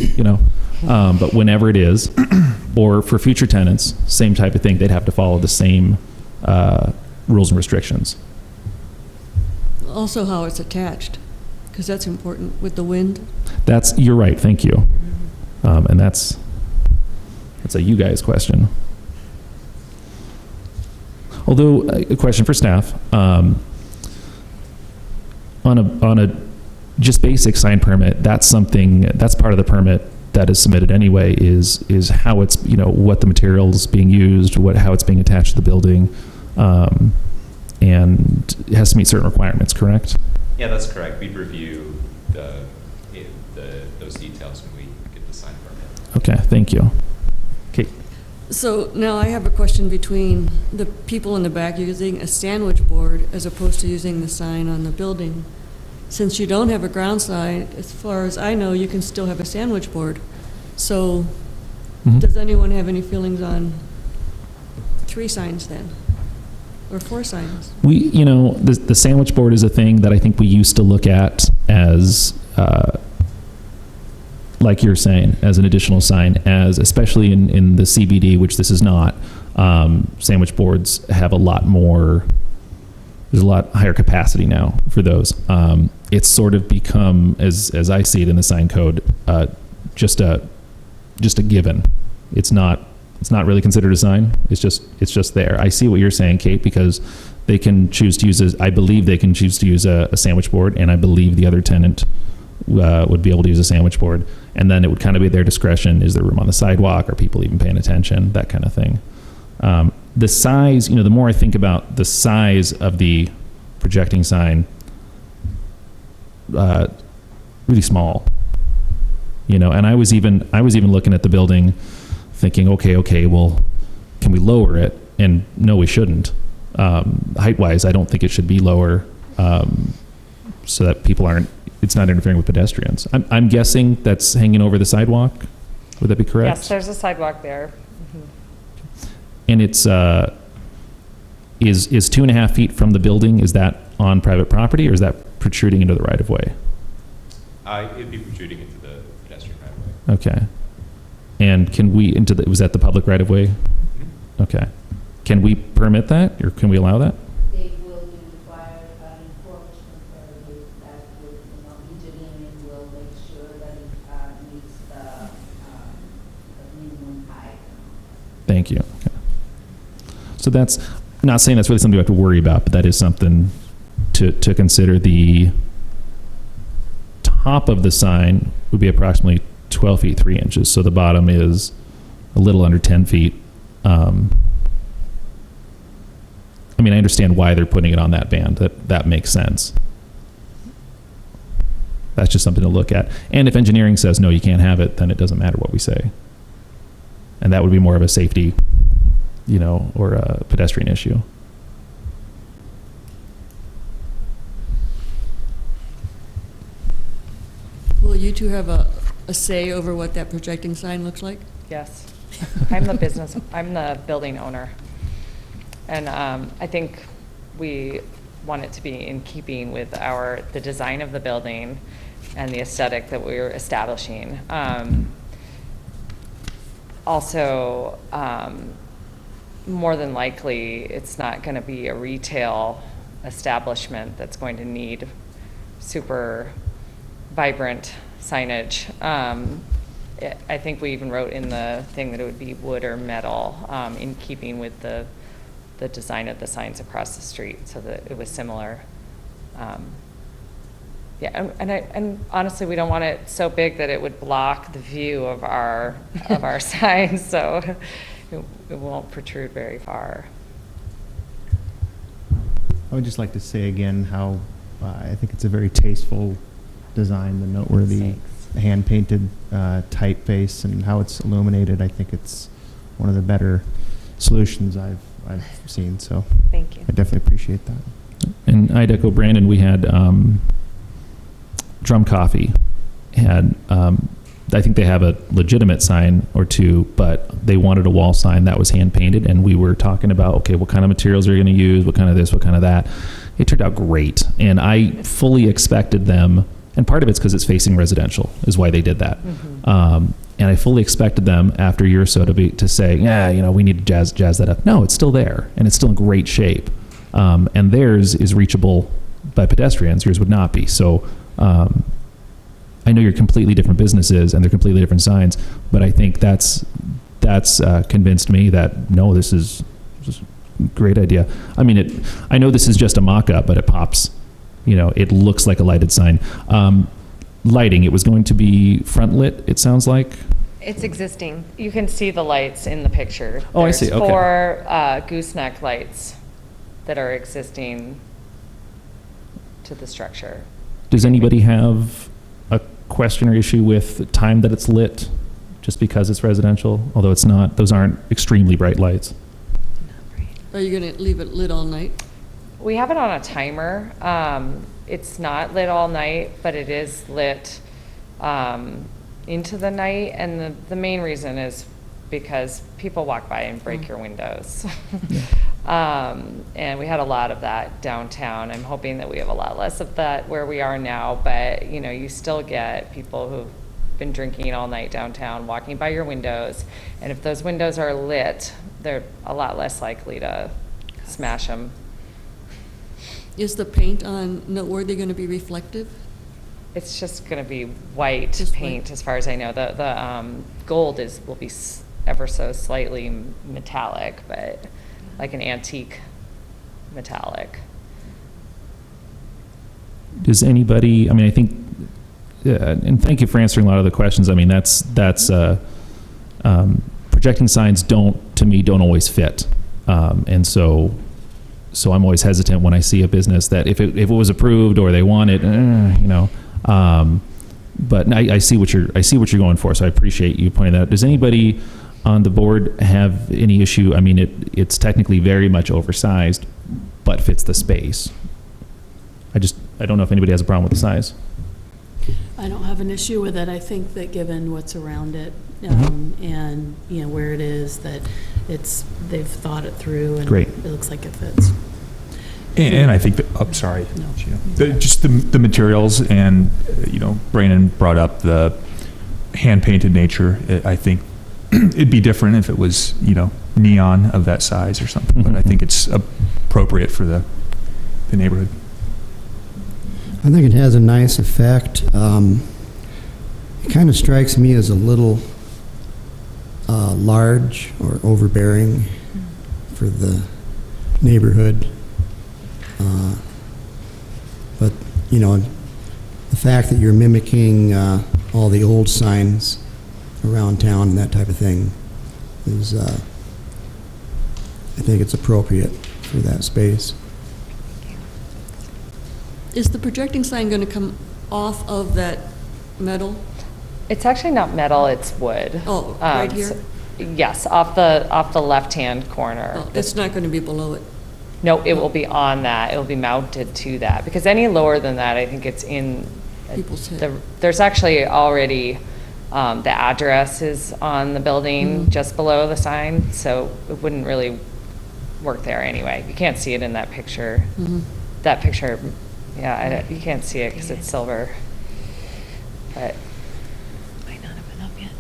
but whenever it is, or for future tenants, same type of thing. They'd have to follow the same rules and restrictions. Also how it's attached, because that's important with the wind. You're right. Thank you. And that's That's a you guys question. Although, a question for staff, on a just basic sign permit, that's part of the permit that is submitted anyway, is how it's, what the material's being used, how it's being attached to the building, and it has to meet certain requirements, correct? Yeah, that's correct. We'd review those details when we get the sign permit. Okay, thank you. Kate? So now I have a question between the people in the back using a sandwich board as opposed to using the sign on the building. Since you don't have a ground sign, as far as I know, you can still have a sandwich board. So does anyone have any feelings on 3 signs then? Or 4 signs? The sandwich board is a thing that I think we used to look at as, like you're saying, as an additional sign, especially in the CBD, which this is not. Sandwich boards have there's a lot higher capacity now for those. It's sort of become, as I see it in the sign code, just a given. It's not really considered a sign. It's just there. I see what you're saying, Kate, because they can choose to use I believe they can choose to use a sandwich board, and I believe the other tenant would be able to use a sandwich board, and then it would kind of be their discretion. Is there room on the sidewalk? Are people even paying attention? That kind of thing. The size, the more I think about the size of the projecting sign, really small, and I was even looking at the building thinking, okay, well, can we lower it? And no, we shouldn't. Height-wise, I don't think it should be lower, so that it's not interfering with pedestrians. I'm guessing that's hanging over the sidewalk. Would that be correct? Yes, there's a sidewalk there. And it's, is 2.5 feet from the building, is that on private property, or is that protruding into the right-of-way? It'd be protruding into the pedestrian right-of-way. Okay. And can we, was that the public right-of-way? Mm-hmm. Okay. Can we permit that, or can we allow that? They will require an enforcement permit that will, engineering will make sure that it meets the minimum height. Thank you. Okay. So that's, not saying that's really something we have to worry about, but that is something to consider. The top of the sign would be approximately 12 feet 3 inches, so the bottom is a little under 10 feet. I understand why they're putting it on that band. That makes sense. That's just something to look at. And if engineering says, no, you can't have it, then it doesn't matter what we say. And that would be more of a safety, or a pedestrian issue. Will you two have a say over what that projecting sign looks like? Yes. I'm the building owner. And I think we want it to be in keeping with the design of the building and the aesthetic that we're establishing. Also, more than likely, it's not going to be a retail establishment that's going to need super vibrant signage. I think we even wrote in the thing that it would be wood or metal, in keeping with the design of the signs across the street, so that it was similar. Yeah, and honestly, we don't want it so big that it would block the view of our signs, so it won't protrude very far. I would just like to say again how I think it's a very tasteful design, the noteworthy hand-painted typeface and how it's illuminated. I think it's one of the better solutions I've seen, so Thank you. I definitely appreciate that. And I'd echo Brandon, we had Drum Coffee had, I think they have a legitimate sign or two, but they wanted a wall sign that was hand painted, and we were talking about, okay, what kind of materials are you going to use, what kind of this, what kind of that. It turned out great, and I fully expected them, and part of it's because it's facing residential is why they did that. Mm-hmm. And I fully expected them after a year or so to say, yeah, we need to jazz that up. No, it's still there, and it's still in great shape. And theirs is reachable by pedestrians. Yours would not be. So I know you're completely different businesses and they're completely different signs, but I think that's that's convinced me that, no, this is a great idea. I mean, I know this is just a mock-up, but it pops. It looks like a lighted sign. Lighting, it was going to be front lit, it sounds like? It's existing. You can see the lights in the picture. Oh, I see. Okay. There's 4 gooseneck lights that are existing to the structure. Does anybody have a question or issue with the time that it's lit, just because it's residential? Although it's not, those aren't extremely bright lights. Are you going to leave it lit all night? We have it on a timer. It's not lit all night, but it is lit into the night. And the main reason is because people walk by and break your windows. And we had a lot of that downtown. I'm hoping that we have a lot less of that where we are now, but you still get people who've been drinking all night downtown, walking by your windows. And if those windows are lit, they're a lot less likely to smash them. Is the paint on Noteworthy going to be reflective? It's just going to be white Just paint, white. as far as I know. The gold will be ever so slightly metallic, but like an antique metallic. Does anybody, I think, and thank you for answering a lot of the questions. That's projecting signs don't always fit. And so I'm always hesitant when I see a business that if it was approved or they want it, but I see what you're going for. So I appreciate you pointing that out. Does anybody on the board have any issue? It's technically very much oversized, but fits the space. I don't know if anybody has a problem with the size. I don't have an issue with it. I think that given what's around it, and where it is, that they've thought it through, and Great. it looks like it fits. And I think that, sorry. No. Just the materials, and, Brandon brought up the hand-painted nature. I think it'd be different if it was, neon of that size or something, but I think it's appropriate for the neighborhood. I think it has a nice effect. It kind of strikes me as a little large or overbearing for the neighborhood. But, the fact that you're mimicking all the old signs around town and that type of thing is, I think it's appropriate for that space. Is the projecting sign going to come off of that metal? It's actually not metal, it's wood. Oh, right here? Yes, off the left-hand corner. Oh, it's not going to be below it? No, it will be on that. It will be mounted to that. Because any lower than that, I think it's in People's head. There's actually already the address is on the building just below the sign, so it wouldn't really work there anyway. You can't see it in that picture. That picture, you can't see it because it's silver. But Might not have been up yet.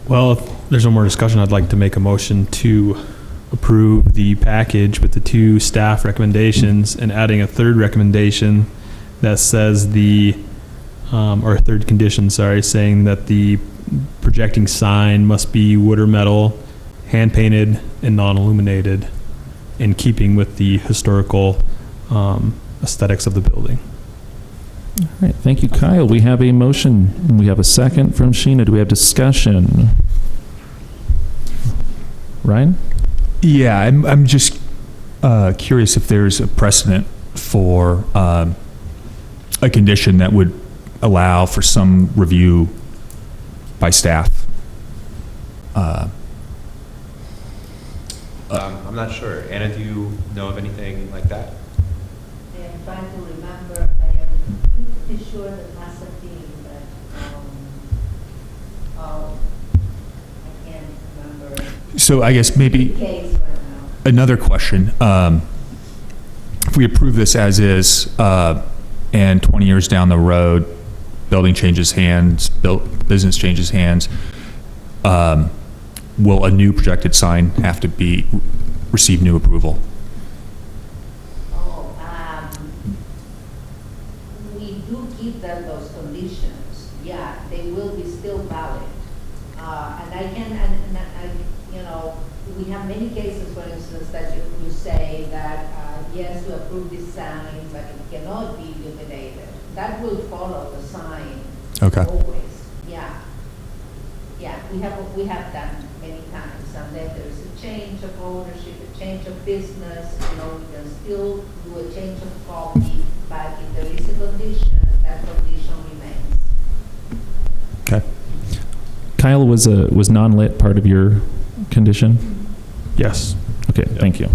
Well, if there's no more discussion, I'd like to make a motion to approve the package with the 2 staff recommendations and adding a 3rd recommendation that says or a 3rd condition, saying that the projecting sign must be wood or metal, hand-painted, and non-illuminated, in keeping with the historical aesthetics of the building. All right, thank you, Kyle. We have a motion. We have a second from Sheena. Do we have discussion? Ryan? Yeah, I'm just curious if there's a precedent for a condition that would allow for some review by staff. I'm not sure. Anna, do you know of anything like that? I am trying to remember. I am pretty sure that must have been, but I can't remember. So I guess maybe Case right now. another question. If we approve this as is, and 20 years down the road, building changes hands, business changes hands, will a new projected sign have to receive new approval? We do give them those conditions. Yeah, they will many cases, for instance, that you say that, yes, to approve this sign, but it cannot be illuminated. That will follow the sign. Okay. Always, yeah. Yeah, we have done many times, and then there's a change of ownership, a change of business, we can still do a change of copy, but if there is a condition, that condition remains. Okay. Kyle, was non-lit part of your condition? Yes. Okay, thank you.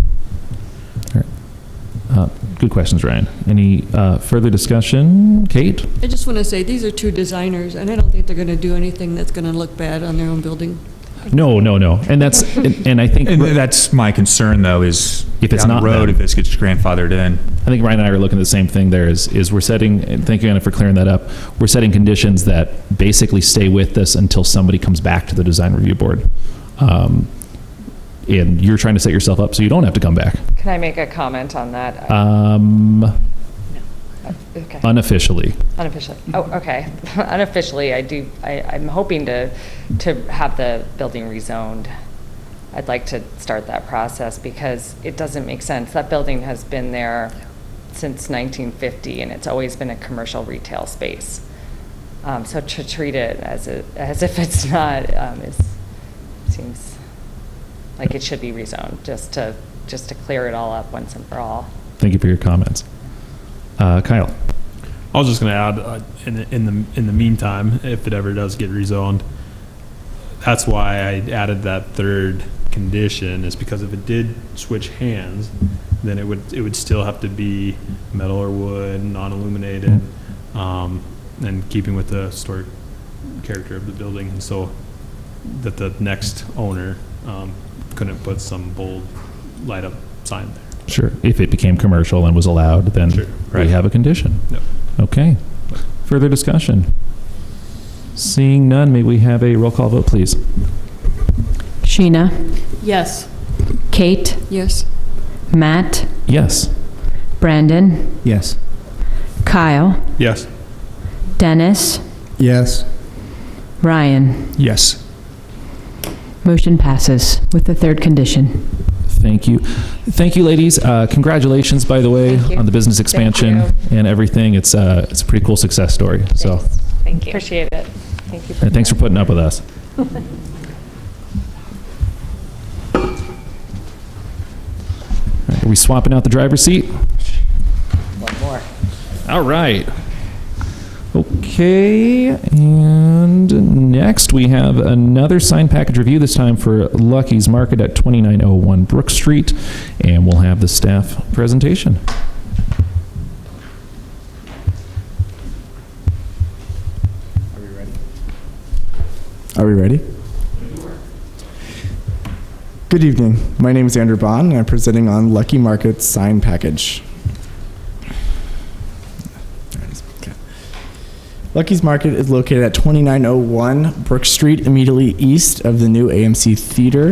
All right. Good questions, Ryan. Any further discussion? Kate? I just want to say, these are two designers, and I don't think they're going to do anything that's going to look bad on their own building. No. And that's, and I think, And that's my concern, though, is If it's down not the road, them. if this gets grandfathered in. I think Ryan and I are looking at the same thing there is we're setting, and thank you, Anna, for clearing that up. We're setting conditions that basically stay with this until somebody comes back to the design review board. And you're trying to set yourself up so you don't have to come back. Can I make a comment on that? Okay. Unofficially. Unofficially. Oh, okay. Unofficially, I'm hoping to have the building rezoned. I'd like to start that process because it doesn't make sense. That building has been there since 1950 and it's always been a commercial retail space. So to treat it as if it's not, seems like it should be rezoned, just to clear it all up once and for all. Thank you for your comments. Kyle? I was just going to add, in the meantime, if it ever does get rezoned, that's why I added that third condition, is because if it did switch hands, then it would still have to be metal or wood, non-illuminated, and keeping with the historic character of the building, and so that the next owner couldn't put some bold light up sign there. Sure. If it became commercial and was allowed, then Sure. we Right. have a condition. Yep. Okay. Further discussion? Seeing none, may we have a roll call vote, please? Sheena, Yes. Kate, Yes? Matt, Yes. Brandon, Yes. Kyle, Yes. Dennis, Yes. Ryan. Yes. Motion passes with the third condition. Thank you. Thank you, ladies. Congratulations, by the way, Thank you. on the business expansion and everything. It's a pretty cool success story. So, Thank you. Appreciate it. Thank you. and thanks for putting up with us. All right, are we swapping out the driver's seat? One more. All right. Okay, and next we have another sign package review, this time for Lucky's Market at 2901 Brook Street, and we'll have the staff presentation. Are we ready? Good evening. My name is Andrew Bond, and I'm presenting on Lucky Market's sign package. Lucky's Market is located at 2901 Brook Street, immediately east of the new AMC Theater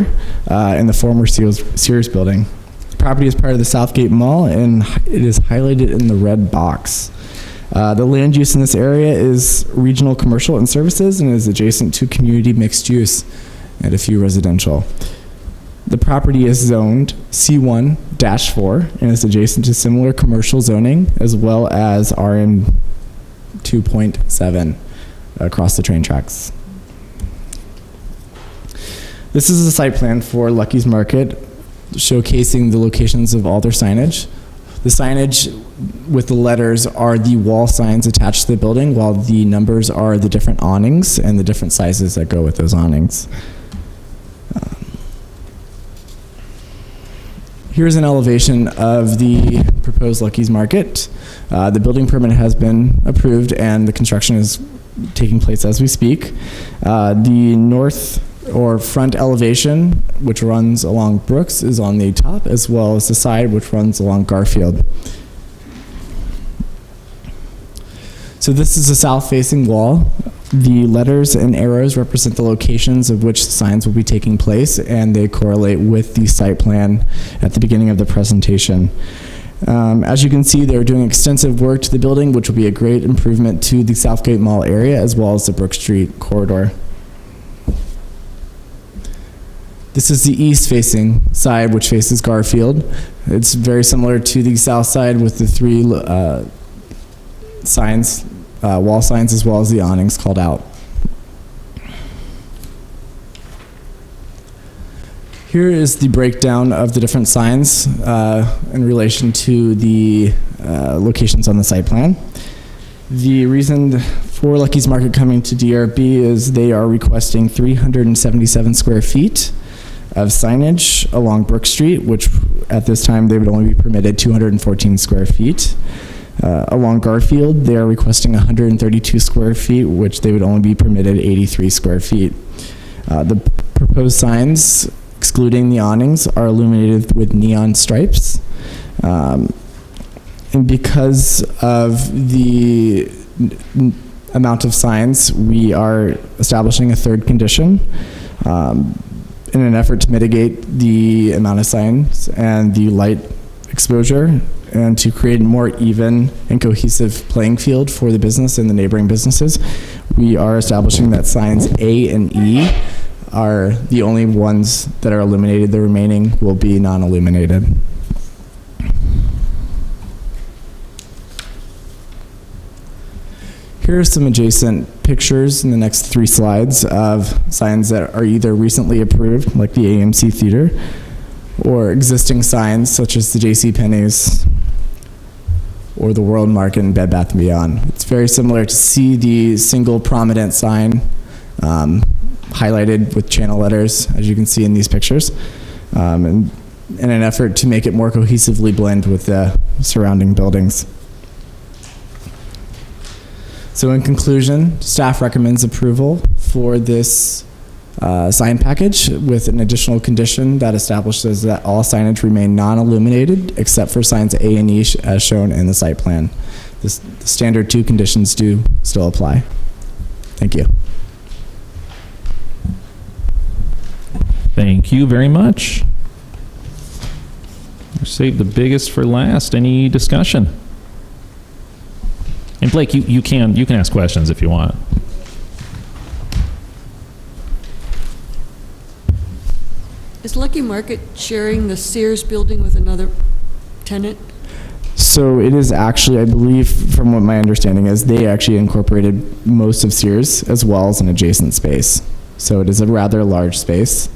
in the former Sears building. The property is part of the Southgate Mall, and it is highlighted in the red box. The land use in this area is regional commercial and services and is adjacent to community mixed use and a few residential. The property is zoned C1-4 and is adjacent to similar commercial zoning as well as RM 2.7 across the train tracks. This is a site plan for Lucky's Market, showcasing the locations of all their signage. The signage with the letters are the wall signs attached to the building, while the numbers are the different awnings and the different sizes that go with those awnings. Here's an elevation of the proposed Lucky's Market. The building permit has been approved and the construction is taking place as we speak. The north or front elevation, which runs along Brooks, is on the top, as well as the side, which runs along Garfield. So this is a south-facing wall. The letters and arrows represent the locations of which signs will be taking place, and they correlate with the site plan at the beginning of the presentation. As you can see, they're doing extensive work to the building, which will be a great improvement to the Southgate Mall area, as well as the Brook Street corridor. This is the east-facing side, which faces Garfield. It's very similar to the south side with the three signs, wall signs, as well as the awnings called out. Here is the breakdown of the different signs in relation to the locations on the site plan. The reason for Lucky's Market coming to DRB is they are requesting 377 square feet of signage along Brook Street, which at this time they would only be permitted 214 square feet. Along Garfield, they are requesting 132 square feet, which they would only be permitted 83 square feet. The proposed signs, excluding the awnings, are illuminated with neon stripes. And because of the amount of signs, we are establishing a third condition in an effort to mitigate the amount of signs and the light exposure and to create a more even and cohesive playing field for the business and the neighboring businesses. We are establishing that signs A and E are the only ones that are illuminated. The remaining will be non-illuminated. Here are some adjacent pictures in the next 3 slides of signs that are either recently approved, like the AMC Theater, or existing signs such as the JCPenney's or the World Market and Bed Bath & Beyond. It's very similar to see the single prominent sign highlighted with channel letters, as you can see in these pictures, and in an effort to make it more cohesively blend with the surrounding buildings. So in conclusion, staff recommends approval for this sign package with an additional condition that establishes that all signage remain non-illuminated except for signs A and E as shown in the site plan. The standard 2 conditions do still apply. Thank you. Thank you very much. Save the biggest for last. Any discussion? And Blake, you can ask questions if you want. Is Lucky Market sharing the Sears building with another tenant? So it is actually, I believe, from what my understanding is, they actually incorporated most of Sears as well as an adjacent space. So it is a rather large space.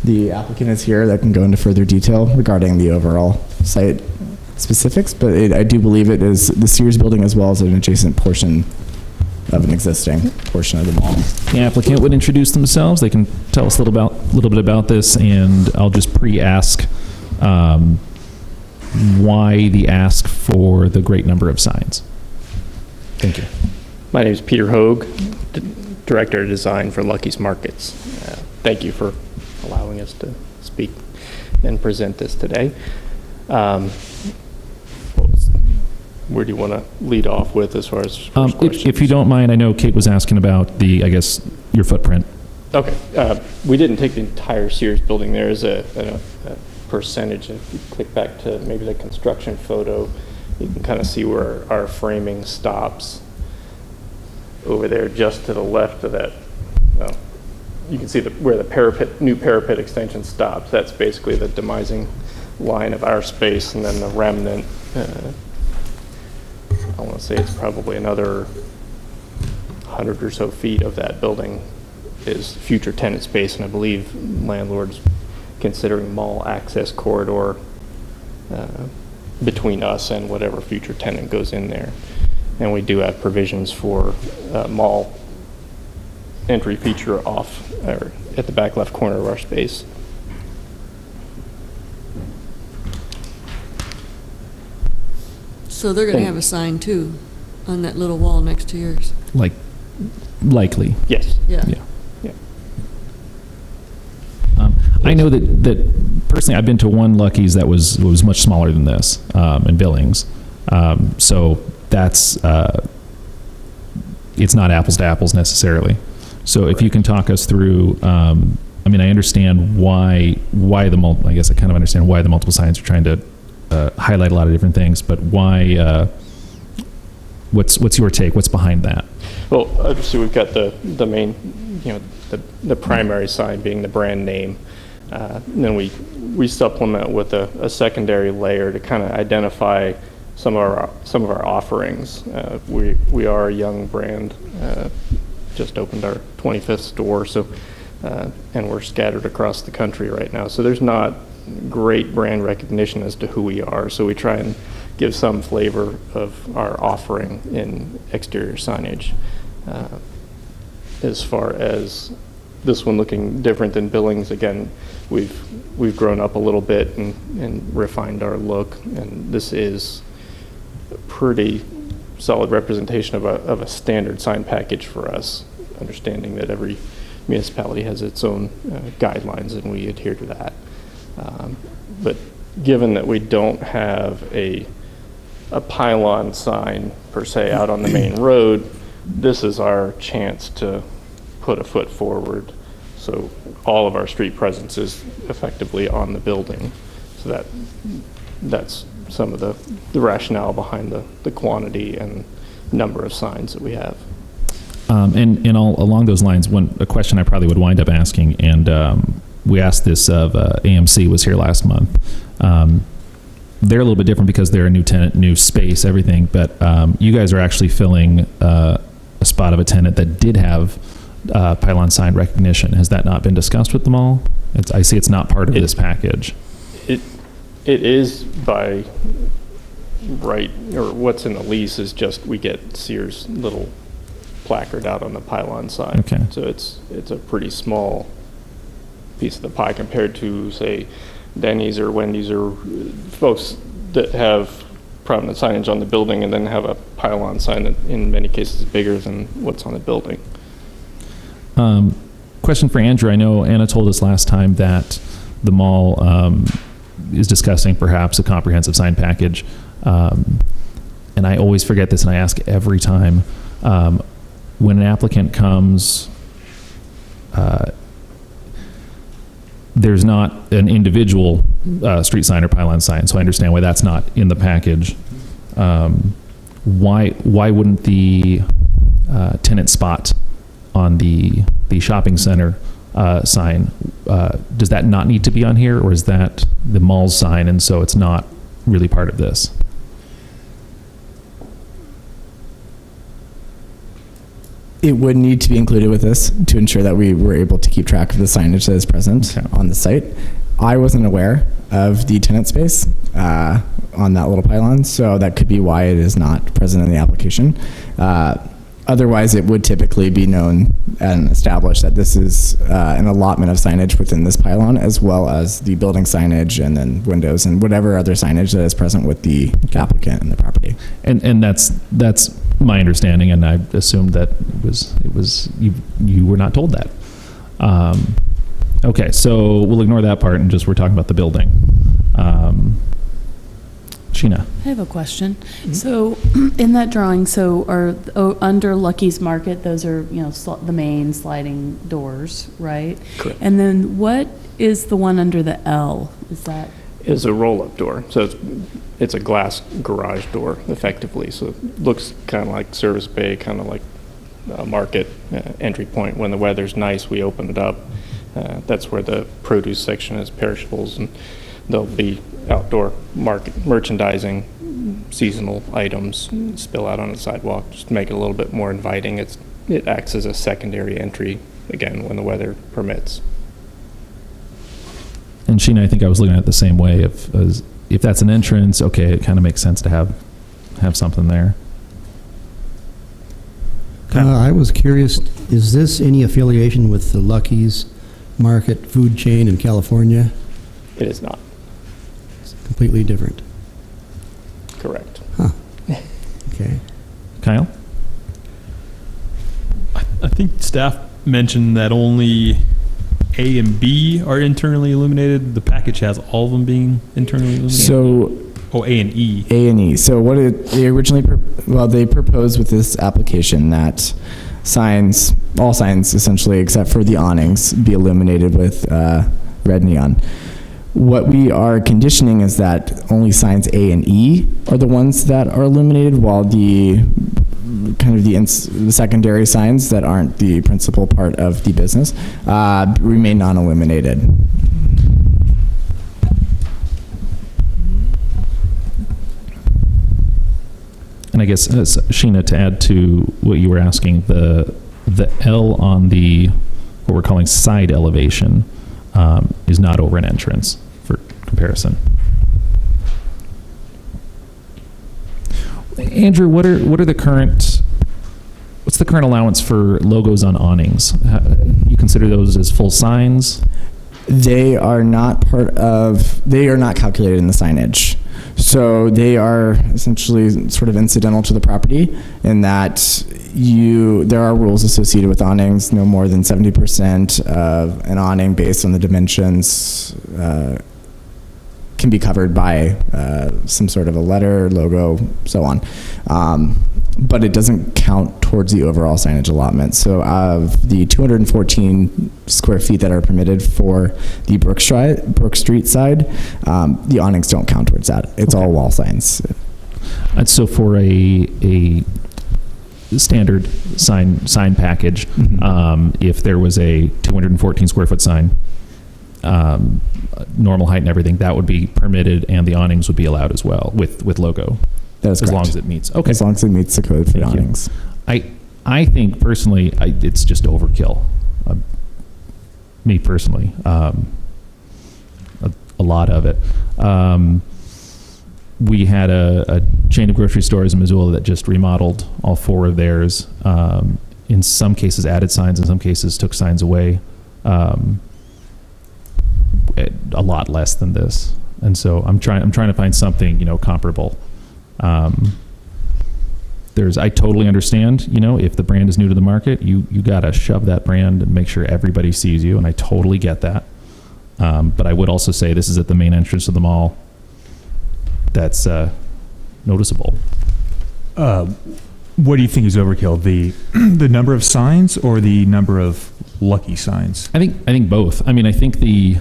The applicant is here that can go into further detail regarding the overall site specifics, but I do believe it is the Sears building as well as an adjacent portion of an existing portion of the mall. The applicant would introduce themselves. They can tell us a little bit about this, and I'll just pre-ask why the ask for the great number of signs. Thank you. My name is Peter Hogue, Director of Design for Lucky's Markets. Thank you for allowing us to speak and present this today. Where do you want to lead off with as far as first questions? If you don't mind, I know Kate was asking about your footprint. Okay. We didn't take the entire Sears building. There is a percentage. If you click back to maybe the construction photo, you can kind of see where our framing stops over there just to the left of that. Well, you can see where the new parapet extension stops. That's basically the demising line of our space, and then the remnant, I want to say it's probably another 100 or so feet of that building is future tenant space, and I believe landlords considering mall access corridor between us and whatever future tenant goes in there. And we do have provisions for mall entry feature off or at the back left corner of our space. So they're going to have a sign too on that little wall next to yours? Likely. Yes. Yeah. I know that personally I've been to one Lucky's that was much smaller than this in Billings. So that's, it's not apples to apples necessarily. So if you can talk us through, I understand why I guess I kind of understand why the multiple signs are trying to highlight a lot of different things, but why, what's your take? What's behind that? Well, obviously, we've got the main, the primary sign being the brand name. And then we supplement with a secondary layer to kind of identify some of our offerings. We are a young brand, just opened our 25th store, so and we're scattered across the country right now. So there's not great brand recognition as to who we are. So we try and give some flavor of our offering in exterior signage. As far as this one looking different than Billings, again, we've grown up a little bit and refined our look, and this is a pretty solid representation of a standard sign package for us, understanding that every municipality has its own guidelines, and we adhere to that. But given that we don't have a pylon sign per se out on the main road, this is our chance to put a foot forward. So all of our street presence is effectively on the building. So that's some of the rationale behind the quantity and number of signs that we have. And all along those lines, a question I probably would wind up asking, and we asked this of AMC was here last month. They're a little bit different because they're a new tenant, new space, everything. But you guys are actually filling a spot of a tenant that did have pylon sign recognition. Has that not been discussed with them all? I see it's not part of this package. It is by right, or what's in the lease is just we get Sears' little placard out on the pylon sign. Okay. So it's a pretty small piece of the pie compared to, say, Denny's or Wendy's or folks that have prominent signage on the building and then have a pylon sign that in many cases is bigger than what's on the building. Question for Andrew. I know Anna told us last time that the mall is discussing perhaps a comprehensive sign package. And I always forget this, and I ask every time. When an applicant comes, there's not an individual street sign or pylon sign, so I understand why that's not in the package. Why wouldn't the tenant spot on the shopping center sign, does that not need to be on here, or is that the mall's sign and so it's not really part of this? It would need to be included with this to ensure that we were able to keep track of the signage that is present on the site. I wasn't aware of the tenant space on that little pylon, so that could be why it is not present in the application. Otherwise, it would typically be known and established that this is an allotment of signage within this pylon, as well as the building signage and then windows and whatever other signage that is present with the applicant and the property. And that's my understanding, and I assumed that it was you were not told that. Okay, so we'll ignore that part and just we're talking about the building. Sheena. I have a question. So in that drawing, under Lucky's Market, those are, the main sliding doors, right? Correct. And then what is the one under the L? Is that? Is a roll-up door. So it's a glass garage door, effectively. So it looks kind of like service bay, kind of like a market entry point. When the weather's nice, we open it up. That's where the produce section is, perishables, and there'll be outdoor market merchandising, seasonal items spill out on the sidewalk, just to make it a little bit more inviting. It acts as a secondary entry, again, when the weather permits. And Sheena, I think I was looking at it the same way. If that's an entrance, okay, it kind of makes sense to have something there. I was curious, is this any affiliation with the Lucky's Market food chain in California? It is not. It's completely different. Correct. Huh. Okay. Kyle? I think staff mentioned that only A and B are internally illuminated. The package has all of them being internally illuminated. So, A and E. A and E. So what they originally, they proposed with this application that all signs essentially, except for the awnings, be illuminated with red neon. What we are conditioning is that only signs A and E are the ones that are illuminated, while the kind of the secondary signs that aren't the principal part of the business remain non-illuminated. And I guess, Sheena, to add to what you were asking, the L on the, what we're calling side elevation, is not over an entrance for comparison. Andrew, what's the current allowance for logos on awnings? You consider those as full signs? They are not calculated in the signage. So they are essentially sort of incidental to the property in that there are rules associated with awnings. No more than 70% of an awning based on the dimensions can be covered by some sort of a letter, logo, so on. But it doesn't count towards the overall signage allotment. So of the 214 square feet that are permitted for the Brook Street side, the awnings don't count towards that. It's all wall signs. And so for a standard sign package, if there was a 214 square foot sign, normal height and everything, that would be permitted, and the awnings would be allowed as well with logo. That is as correct. long as it meets. Okay. As long as it meets the code for the awnings. I think personally, it's just overkill. Me personally, a lot of it. We had a chain of grocery stores in Missoula that just remodeled all 4 of theirs. In some cases, added signs. In some cases, took signs away. A lot less than this, and so I'm trying to find something comparable. I totally understand, if the brand is new to the market, you got to shove that brand and make sure everybody sees you, and I totally get that. But I would also say this is at the main entrance of the mall. That's noticeable. What do you think is overkill? The number of signs or the number of lucky signs? I think both. I mean, I think the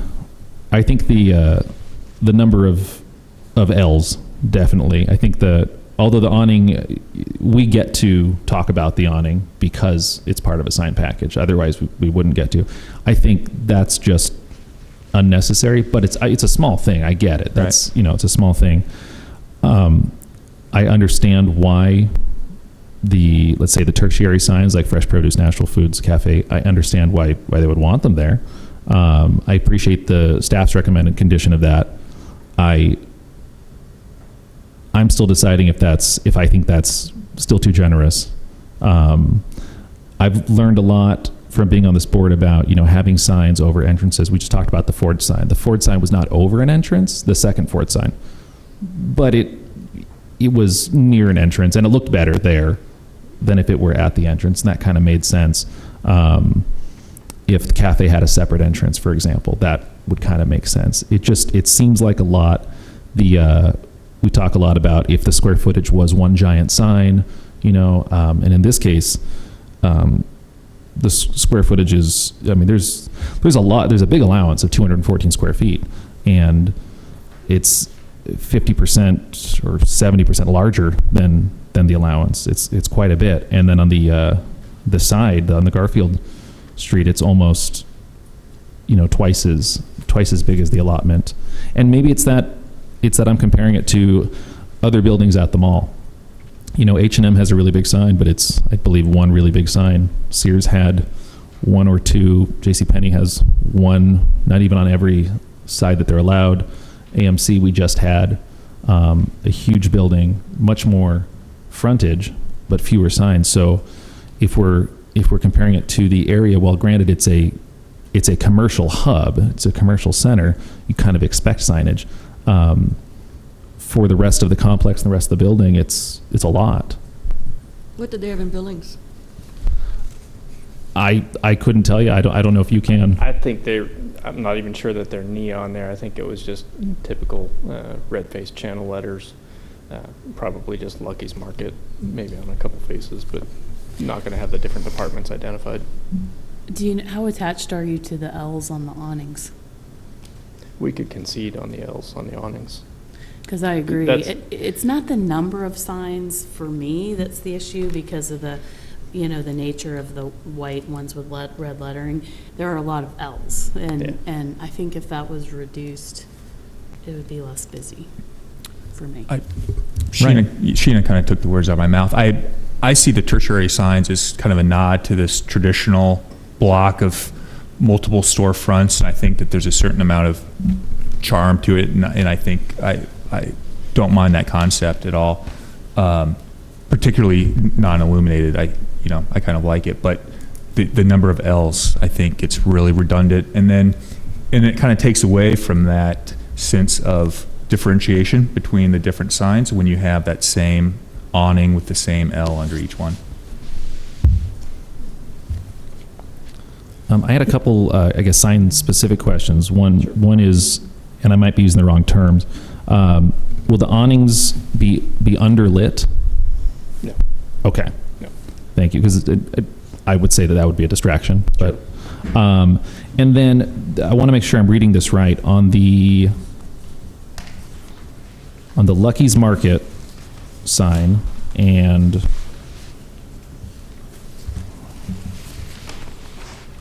number of L's, definitely. I think although the awning, we get to talk about the awning because it's part of a sign package. Otherwise, we wouldn't get to. I think that's just unnecessary, but it's a small thing. I get it. That's it's a small thing. I understand why let's say the tertiary signs like Fresh Produce, Natural Foods Cafe. I understand why they would want them there. I appreciate the staff's recommended condition of that. I'm still deciding if I think that's still too generous. I've learned a lot from being on this board about, having signs over entrances. We just talked about the Ford sign. The Ford sign was not over an entrance, the second Ford sign, but it was near an entrance, and it looked better there than if it were at the entrance, and that kind of made sense. If the cafe had a separate entrance, for example, that would kind of make sense. It seems like a lot. We talk a lot about if the square footage was one giant sign, and in this case, the square footage is, there's a big allowance of 214 square feet, and it's 50% or 70% larger than the allowance. It's quite a bit. And then on the side, on the Garfield Street, it's almost, twice as big as the allotment. And maybe it's that I'm comparing it to other buildings at the mall. H&M has a really big sign, but it's, I believe, one really big sign. Sears had one or two. JCPenney has one, not even on every side that they're allowed. AMC, we just had a huge building, much more frontage, but fewer signs. So if we're comparing it to the area, well, granted, it's a commercial hub, it's a commercial center, you kind of expect signage. For the rest of the complex and the rest of the building, it's a lot. What did they have in Billings? I couldn't tell you. I don't know if you can. I think I'm not even sure that they're neon there. I think it was just typical red-faced channel letters. Probably just Lucky's Market, maybe on a couple faces, but not going to have the different departments identified. How attached are you to the L's on the awnings? We could concede on the L's on the awnings. Because I agree. That's- It's not the number of signs for me that's the issue because of the, the nature of the white ones with red lettering. There are a lot of L's. And I think if that was reduced, it would be less busy for me. Sheena kind of took the words out of my mouth. I see the tertiary signs as kind of a nod to this traditional block of multiple storefronts, and I think that there's a certain amount of charm to it, and I think I don't mind that concept at all. Particularly non-illuminated, I kind of like it, but the number of L's, I think it's really redundant, and it kind of takes away from that sense of differentiation between the different signs when you have that same awning with the same L under each one. I had a couple, sign-specific questions. One is, and I might be using the wrong terms, will the awnings be underlit? No. Okay. No. Thank you, because I would say that would be a distraction. But, and then I want to make sure I'm reading this right. On the Lucky's Market sign and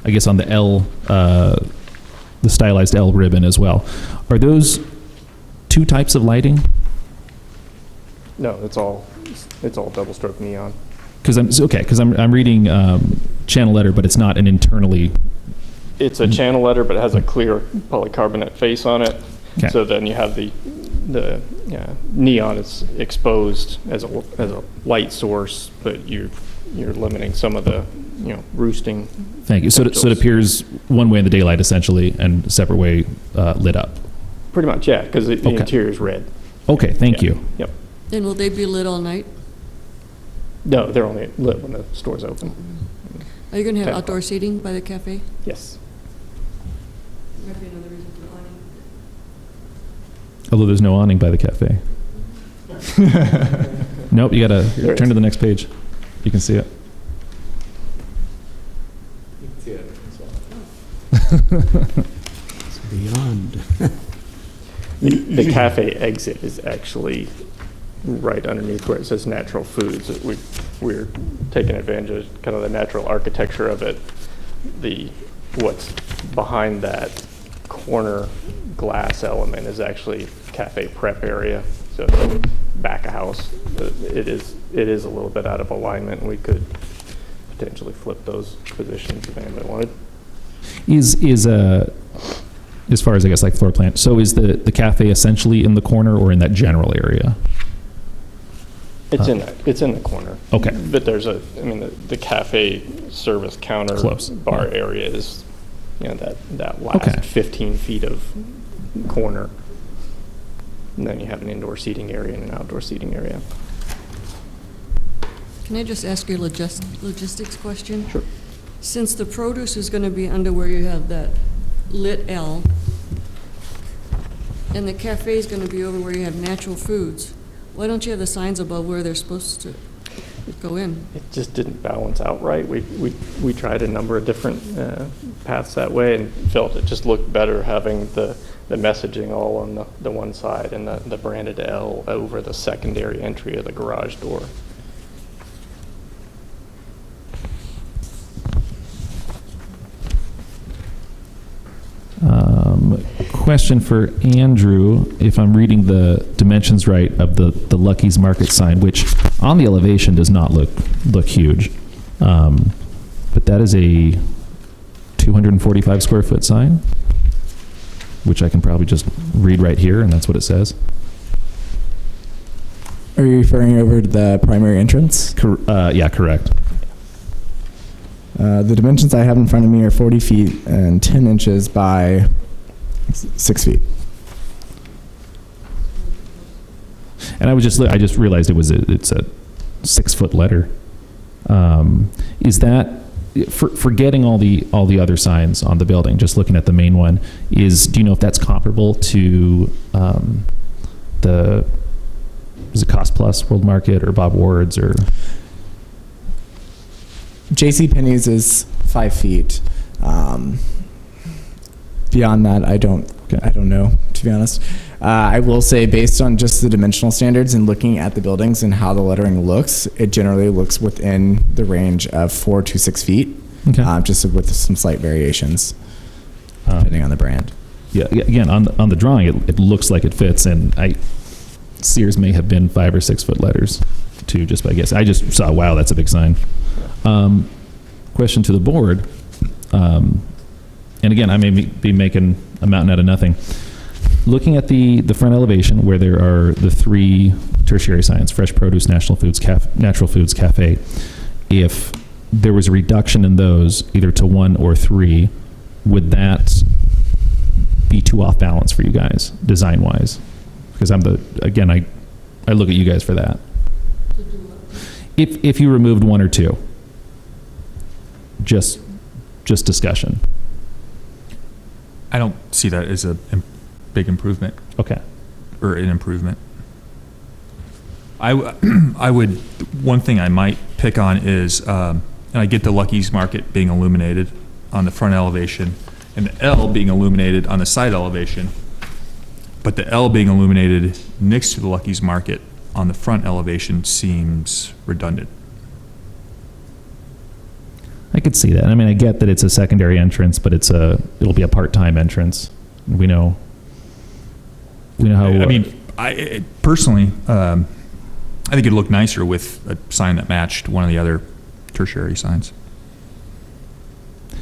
I guess on the L, the stylized L ribbon as well. Are those two types of lighting? No, it's all double stroke neon. Because I'm reading channel letter, but it's not an internally. It's a channel letter, but it has a clear polycarbonate face on it. Okay. So then you have the neon is exposed as a light source, but you're limiting some of the roosting. Thank you. So it appears one way in the daylight essentially, and a separate way lit up. Pretty much, yeah, because the interior is red. Okay, thank you. Yep. And will they be lit all night? No, they're only lit when the store's open. Are you going to have 10 outdoor seating by the cafe? Yes. Might be another reason for the awning. Although there's no awning by the cafe. Nope, you gotta turn to the next page. You can see it. You can see it as well. It's beyond. The cafe exit is actually right underneath where it says natural foods. We're taking advantage of kind of the natural architecture of it. What's behind that corner glass element is actually cafe prep area. So back of house, it is a little bit out of alignment. We could potentially flip those positions if anybody wanted. As far as I guess like floor plan, so is the cafe essentially in the corner or in that general area? It's in the corner. Okay. But there's the cafe service counter Close. bar area is, that last 15 feet of corner. And then you have an indoor seating area and an outdoor seating area. Can I just ask you a logistics question? Sure. Since the produce is going to be under where you have that lit L, and the cafe is going to be over where you have natural foods, why don't you have the signs above where they're supposed to go in? It just didn't balance out right. We tried a number of different paths that way and felt it just looked better having the messaging all on the one side and the branded L over the secondary entry of the garage door. Question for Andrew, if I'm reading the dimensions right of the Lucky's Market sign, which on the elevation does not look huge, but that is a 245 square foot sign, which I can probably just read right here, and that's what it says. Are you referring over to the primary entrance? Yeah, correct. The dimensions I have in front of me are 40 feet and 10 inches by 6 feet. And I just realized it's a 6 foot letter. Is that forgetting all the other signs on the building, just looking at the main one, do you know if that's comparable to is it Cost Plus World Market or Bob Ward's or? JCPenney's is 5 feet. Beyond that, I don't I don't know, to be honest. I will say, based on just the dimensional standards and looking at the buildings and how the lettering looks, it generally looks within the range of 4 to 6 feet, just with some slight variations depending on the brand. Yeah, again, on the drawing, it looks like it fits, and Sears may have been 5 or 6 foot letters, too, just by guess. I just saw, wow, that's a big sign. Question to the board, and again, I may be making a mountain out of nothing. Looking at the front elevation where there are the 3 tertiary signs, Fresh Produce, Natural Foods Cafe, if there was a reduction in those, either to 1 or 3, would that be too off balance for you guys, design-wise? Because I look at you guys for that. If you removed 1 or 2, just discussion. I don't see that as a big improvement. Okay. Or an improvement. I would, one thing I might pick on is, and I get the Lucky's Market being illuminated on the front elevation and the L being illuminated on the side elevation, but the L being illuminated next to the Lucky's Market on the front elevation seems redundant. I could see that. I mean, I get that it's a secondary entrance, but it'll be a part-time entrance. We know how. I mean, personally, I think it'd look nicer with a sign that matched one of the other tertiary signs.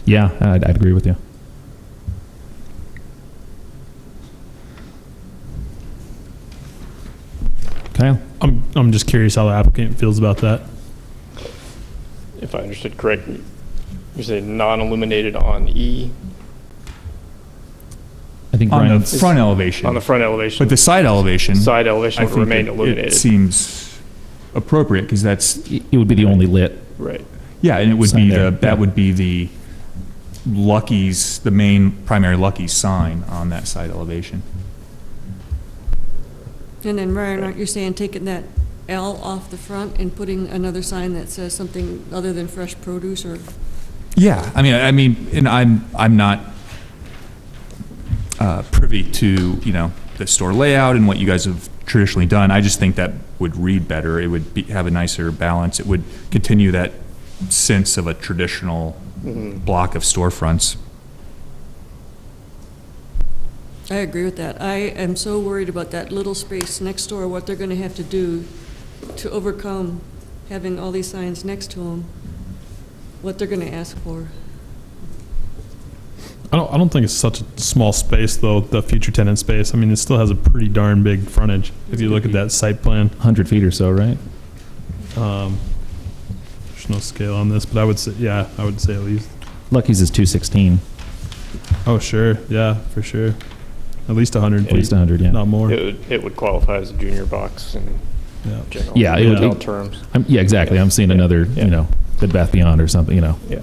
Yeah, I'd agree with you. Kyle? I'm just curious how the applicant feels about that. If I understood correctly, you say non-illuminated on E? I think on the front elevation. On the front elevation. But the side elevation. Side elevation would remain illuminated. It seems appropriate because it would be the only lit. Right. Yeah, and it would be there. that would be the Lucky's, the main primary Lucky's sign on that side elevation. And then Ryan, aren't you saying taking that L off the front and putting another sign that says something other than fresh produce or? Yeah, I mean, and I'm not privy to the store layout and what you guys have traditionally done. I just think that would read better. It would have a nicer balance. It would continue that sense of a traditional block of storefronts. I agree with that. I am so worried about that little space next door, what they're going to have to do to overcome having all these signs next to them, what they're going to ask for. I don't think it's such a small space though, the future tenant space. I mean, it still has a pretty darn big frontage if you look at that site plan. 100 feet or so, right? There's no scale on this, but I would say at least. Lucky's is 216. Oh, sure. Yeah, for sure. At least 100 feet. At least 100, yeah. Not more. It would qualify as a junior box in general retail terms. Yeah, exactly. I'm seeing another, Bed Bath Beyond or something, Yeah.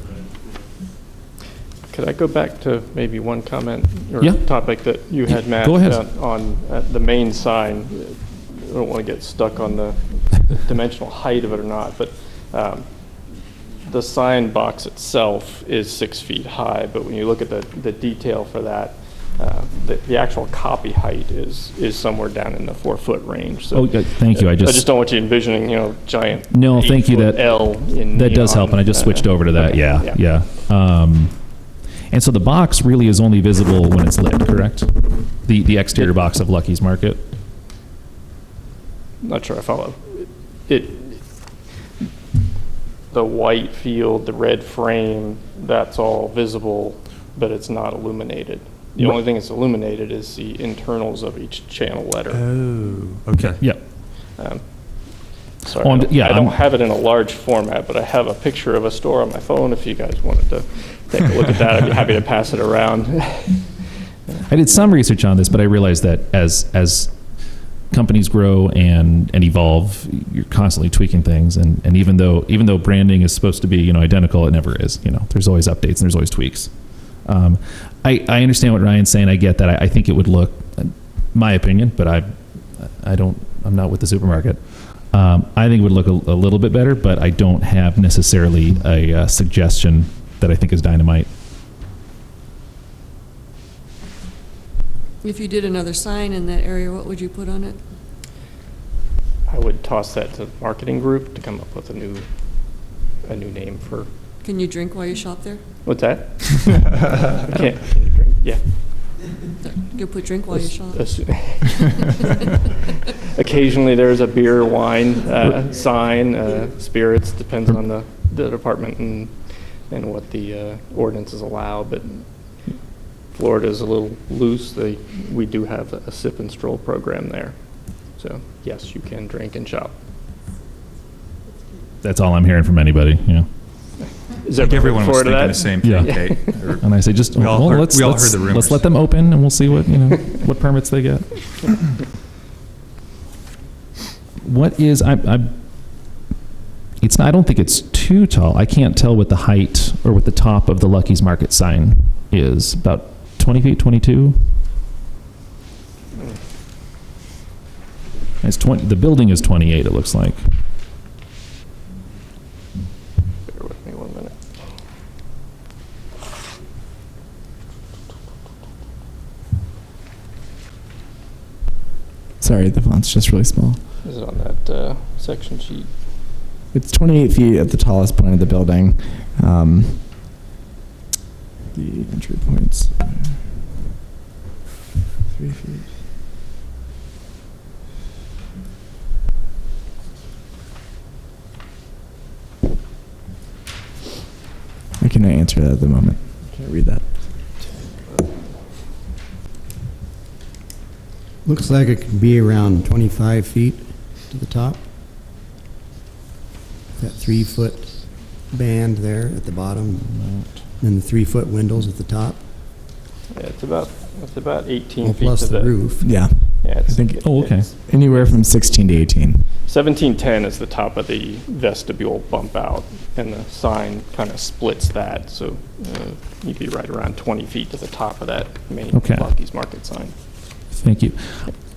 Could I go back to maybe one comment or topic that you had, Matt? Go ahead. On the main sign. I don't want to get stuck on the dimensional height of it or not, but the sign box itself is 6 feet high, but when you look at the detail for that, the actual copy height is somewhere down in the 4 foot range. So thank you. I just don't want you envisioning, giant. No, thank you. That L in that does help, and I just switched over to that. Okay, Yeah. And so the box really is only visible when it's lit, correct? The exterior box of Lucky's Market. Not sure I follow. The white field, the red frame, that's all visible, but it's not illuminated. The only thing that's illuminated is the internals of each channel letter. Oh, okay. Yep. Sorry, I don't have it in a large format, but I have a picture of a store on my phone. If you guys wanted to take a look at that, I'd be happy to pass it around. I did some research on this, but I realized that as companies grow and evolve, you're constantly tweaking things, and even though branding is supposed to be identical, it never is. There's always updates and there's always tweaks. I understand what Ryan's saying. I get that. I think it would look, my opinion, but I'm not with the supermarket. I think it would look a little bit better, but I don't have necessarily a suggestion that I think is dynamite. If you did another sign in that area, what would you put on it? I would toss that to the marketing group to come up with a new name for. Can you drink while you shop there? What's that? I can't. Can you drink? Yeah. You put drink while you shop. Occasionally there's a beer, wine sign, spirits, depends on the department and what the ordinances allow. But Florida is a little loose. We do have a sip and stroll program there. So yes, you can drink and shop. That's all I'm hearing from anybody, yeah. Is that everyone was thinking that? the same thing, Yeah. Kate? And I say, just, We all well, heard- let's, we all let's, heard the rumors. let's let them open and we'll see what, what permits they get. What is, I don't think it's too tall. I can't tell what the height or what the top of the Lucky's Market sign is. About 20 feet, 22? It's 20, the building is 28, it looks like. Bear with me 1 minute. Sorry, the font's just really small. Is it on that section sheet? It's 28 feet at the tallest point of the building. The entry points are 3 feet. I cannot answer that at the moment. Can't read that. Looks like it could be around 25 feet to the top. That 3-foot band there at the bottom, and the 3-foot windows at the top. Yeah, it's about 18 Well, feet plus to the roof. Yeah. Yeah, I think Oh, okay. anywhere from 16 to 18. 1710 is the top of the vestibule bump out, and the sign kind of splits that, so you'd be right around 20 feet to the top of that main Okay. Lucky's Market sign. Thank you.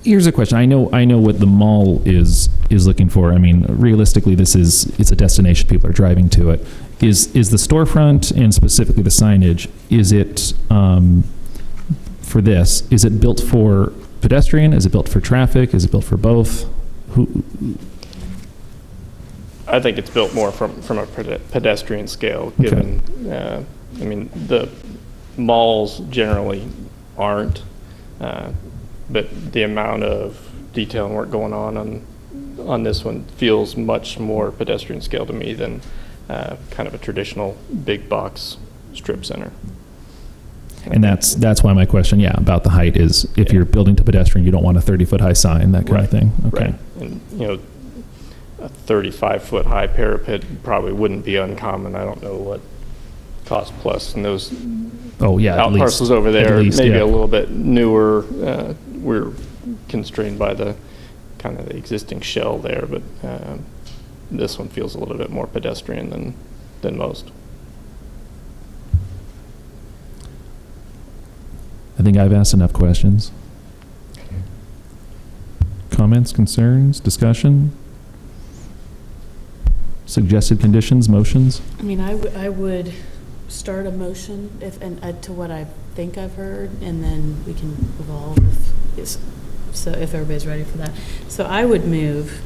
Here's a question. I know what the mall is looking for. I mean, realistically, it's a destination. People are driving to it. Is the storefront and specifically the signage, is it for this? Is it built for pedestrian? Is it built for traffic? Is it built for both? I think it's built more from a pedestrian scale, given, I mean, the malls generally aren't, but the amount of detail and work going on this one feels much more pedestrian scale to me than kind of a traditional big box strip center. And that's why my question, about the height is, if you're building to pedestrian, you don't want a 30-foot high sign, that kind of thing. Okay. Right. And, a 35-foot high parapet probably wouldn't be uncommon. I don't know what cost plus and those at least. parcels over At there, least, maybe yeah. a little bit newer. We're constrained by the kind of the existing shell there, but this one feels a little bit more pedestrian than most. I think I've asked enough questions. Comments, concerns, discussion? Suggested conditions, motions? I mean, I would start a motion to what I think I've heard, and then we can evolve if everybody's ready for that. So I would move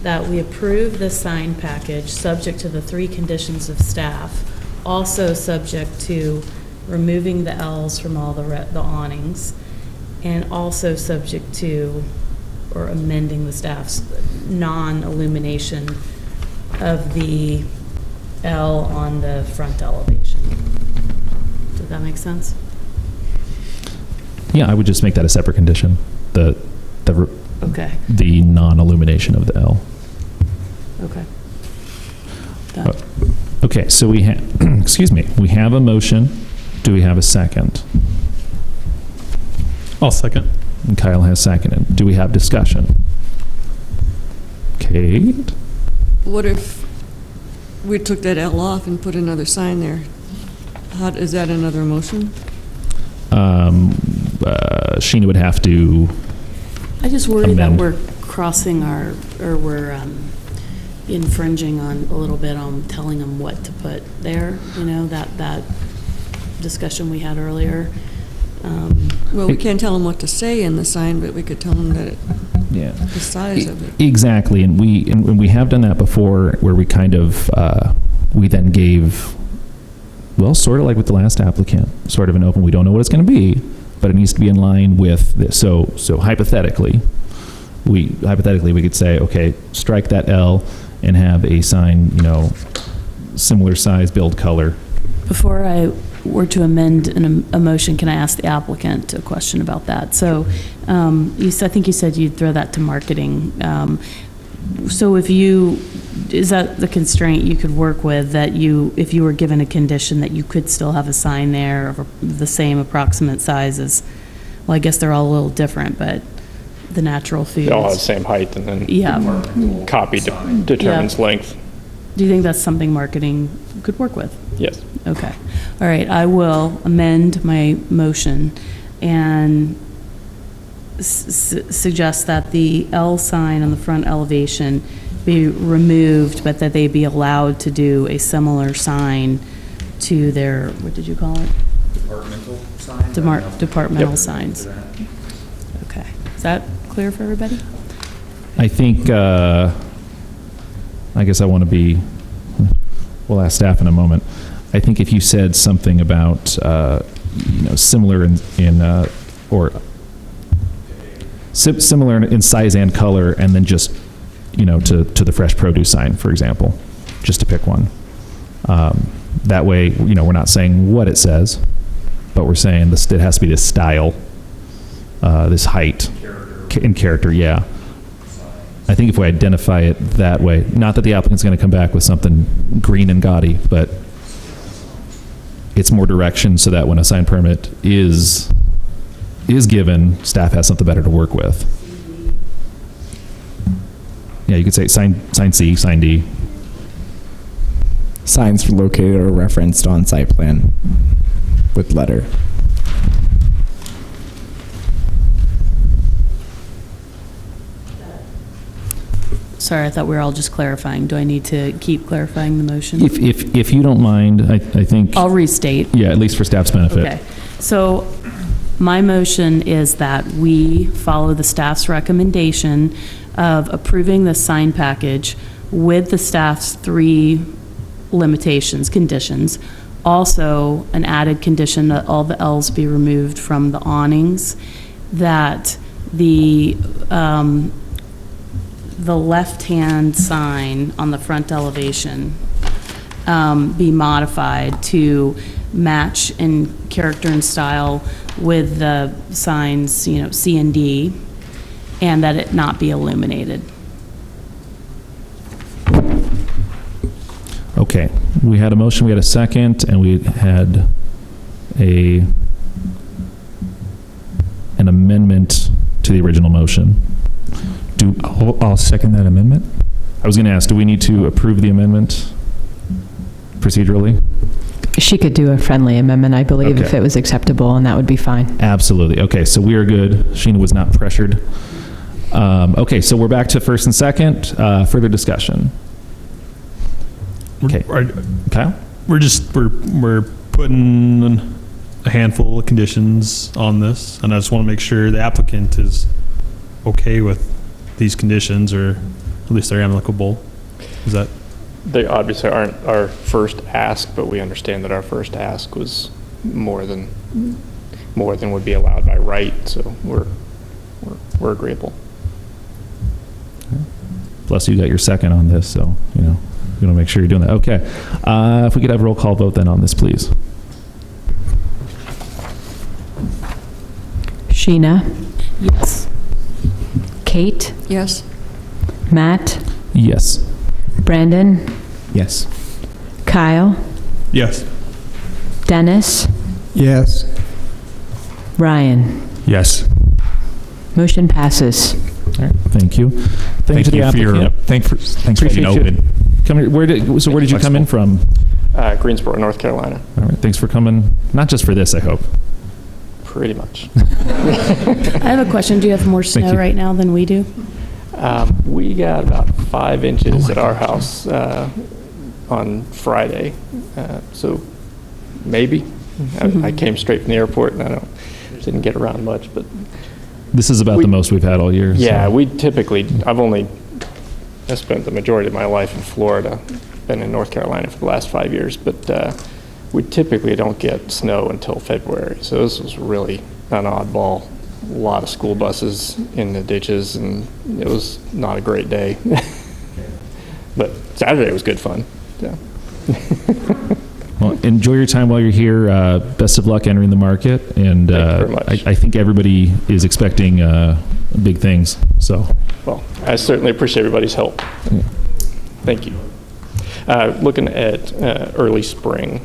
that we approve the sign package subject to the 3 conditions of staff, also subject to removing the L's from all the awnings, and also subject to, or amending the staff's non-illumination of the L on the front elevation. Does that make sense? Yeah, I would just make that a separate condition. Okay. The non-illumination of the L. Okay. Done. Okay, so we have, excuse me, we have a motion. Do we have a second? I'll second. And Kyle has seconded. Do we have discussion? Kate? What if we took that L off and put another sign there? Is that another motion? Sheena would have to I just worry that amend. we're crossing we're infringing on a little bit on telling them what to put there, that discussion we had earlier. Well, we can't tell them what to say in the sign, but we could tell them that Yeah. the size of it. Exactly, and we have done that before, where we kind of we then gave, well, sort of like with the last applicant, sort of an open. We don't know what it's going to be, but it needs to be in line with this. So hypothetically, we could say, okay, strike that L and have a sign, similar size, build color. Before I were to amend a motion, can I ask the applicant a question about that? So I think you said you'd throw that to marketing. So is that the constraint you could work with, that if you were given a condition that you could still have a sign there of the same approximate size as, well, I guess they're all a little different, but the natural foods. They all have the same height, and then Yeah. copy determines length. Do you think that's something marketing could work with? Yes. Okay. All right, I will amend my motion and suggest that the L sign on the front elevation be removed, but that they be allowed to do a similar sign to their, what did you call it? Departmental signs? Departmental signs. Okay. Is that clear for everybody? I think, I guess I want to be, we'll ask staff in a moment. I think if you said something about, similar similar in size and color, and then just, to the fresh produce sign, for example, just to pick one. That way, we're not saying what it says, but we're saying it has to be this style, this height, in character, yeah. I think if we identify it that way, not that the applicant's going to come back with something green and gaudy, but it's more direction so that when a sign permit is given, staff has something better to work with. Yeah, you could say sign C, sign D. Signs located or referenced on site plan with letter. Sorry, I thought we were all just clarifying. Do I need to keep clarifying the motion? If you don't mind, I think. I'll restate. Yeah, at least for staff's benefit. Okay. So my motion is that we follow the staff's recommendation of approving the sign package with the staff's 3 limitations, conditions. Also, an added condition that all the Ls be removed from the awnings, that the left-hand sign on the front elevation be modified to match in character and style with the signs, C and D, and that it not be illuminated. Okay, we had a motion, we had a second, and we had an amendment to the original motion. I'll second that amendment. I was going to ask, do we need to approve the amendment procedurally? She could do a friendly amendment, I believe, if Okay. it was acceptable, and that would be fine. Absolutely. Okay, so we are good. Sheena was not pressured. Okay, so we're back to first and second. Further discussion. Okay. Kyle? We're putting a handful of conditions on this, and I just want to make sure the applicant is okay with these conditions, or at least they're amicable. Is that? They obviously aren't our first ask, but we understand that our first ask was more than would be allowed by right, so we're agreeable. Plus, you got your second on this, so, you're going to make sure you're doing that. Okay. If we could have a roll call vote then on this, please. Sheena? Yes. Kate? Yes. Matt? Yes. Brandon? Yes. Kyle? Yes. Dennis? Yes. Ryan? Yes. Motion passes. All right. Thank you. Thank you to the applicant. Thanks for being Appreciate you. open. Where did you come in from? Greensboro, North Carolina. All right. Thanks for coming. Not just for this, I hope. Pretty much. I have a question. Do you have more snow you. right now than we do? We got about 5 inches at our house on Friday, so maybe. I came straight from the airport, and didn't get around much, but This is about the most we've had all year. yeah, so. we typically, I spent the majority of my life in Florida, been in North Carolina for the last 5 years, but we typically don't get snow until February. So this was really an oddball. A lot of school buses in the ditches, and it was not a great day. But Saturday was good fun. Yeah. Well, enjoy your time while you're here. Best of luck entering the market, and Thank you very much. I think everybody is expecting big things. So, Well, I certainly appreciate everybody's help. Thank you. Looking at early spring.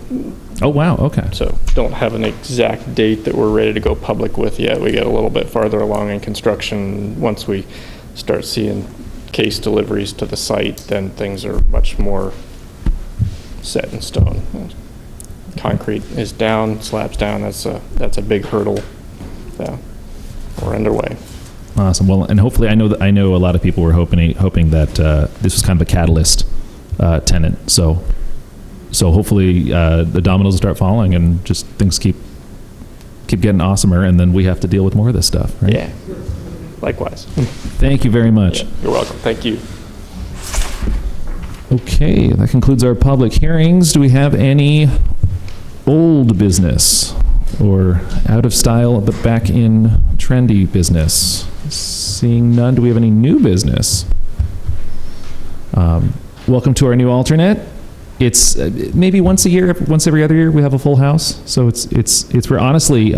oh wow, okay. So don't have an exact date that we're ready to go public with yet. We get a little bit farther along in construction. Once we start seeing case deliveries to the site, then things are much more set in stone. Concrete is down, slabs down. That's a big hurdle. Yeah, we're underway. Awesome. Well, and hopefully, I know a lot of people were hoping that this was kind of a catalyst tenant. So hopefully the dominoes will start falling and just things keep getting awesomer, and then we have to deal with more of this stuff. Right? Yeah. Likewise. Thank you very much. Yeah, you're welcome. Thank you. Okay, that concludes our public hearings. Do we have any old business or out of style but back in trendy business? Seeing none, do we have any new business? Welcome to our new alternate. It's maybe once a year, once every other year, we have a full house. So it's we're honestly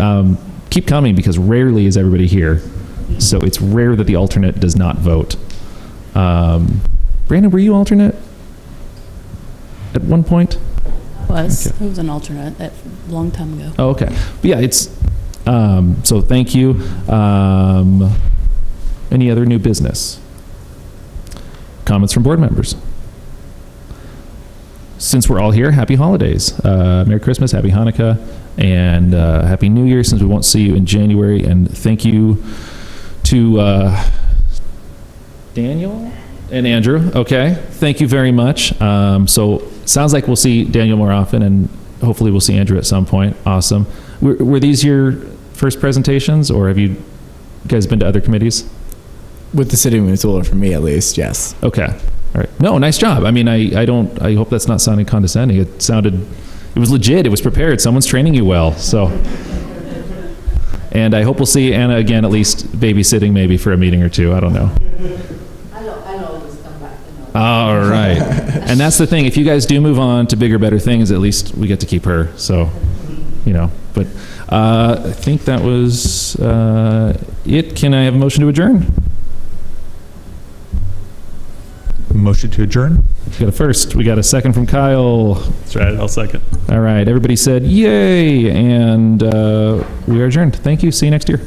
keep coming because rarely is everybody here. So it's rare that the alternate does not vote. Brandon, were you alternate at one point? Was. Okay. It was an alternate a long time ago. Oh, okay. But yeah, it's, so thank you. Any other new business? Comments from board members? Since we're all here, happy holidays. Merry Christmas, happy Hanukkah, and happy New Year since we won't see you in January. And thank you to Daniel and Andrew. Okay. Thank you very much. So sounds like we'll see Daniel more often, and hopefully we'll see Andrew at some point. Awesome. Were these your first presentations, or have you guys been to other committees? With the city of Missoula, for me at least, yes. Okay. All right. No, nice job. I mean, I hope that's not sounding condescending. It was legit. It was prepared. Someone's training you well. So, and I hope we'll see Anna again, at least babysitting maybe for a meeting or two. I don't know. I'll always come back. All right. And that's the thing. If you guys do move on to bigger, better things, at least we get to keep her. So, but I think that was it. Can I have a motion to adjourn? Motion to adjourn? We got a first. We got a second from Kyle. That's right. I'll second. All right. Everybody said yay. And we are adjourned. Thank you. See you next year.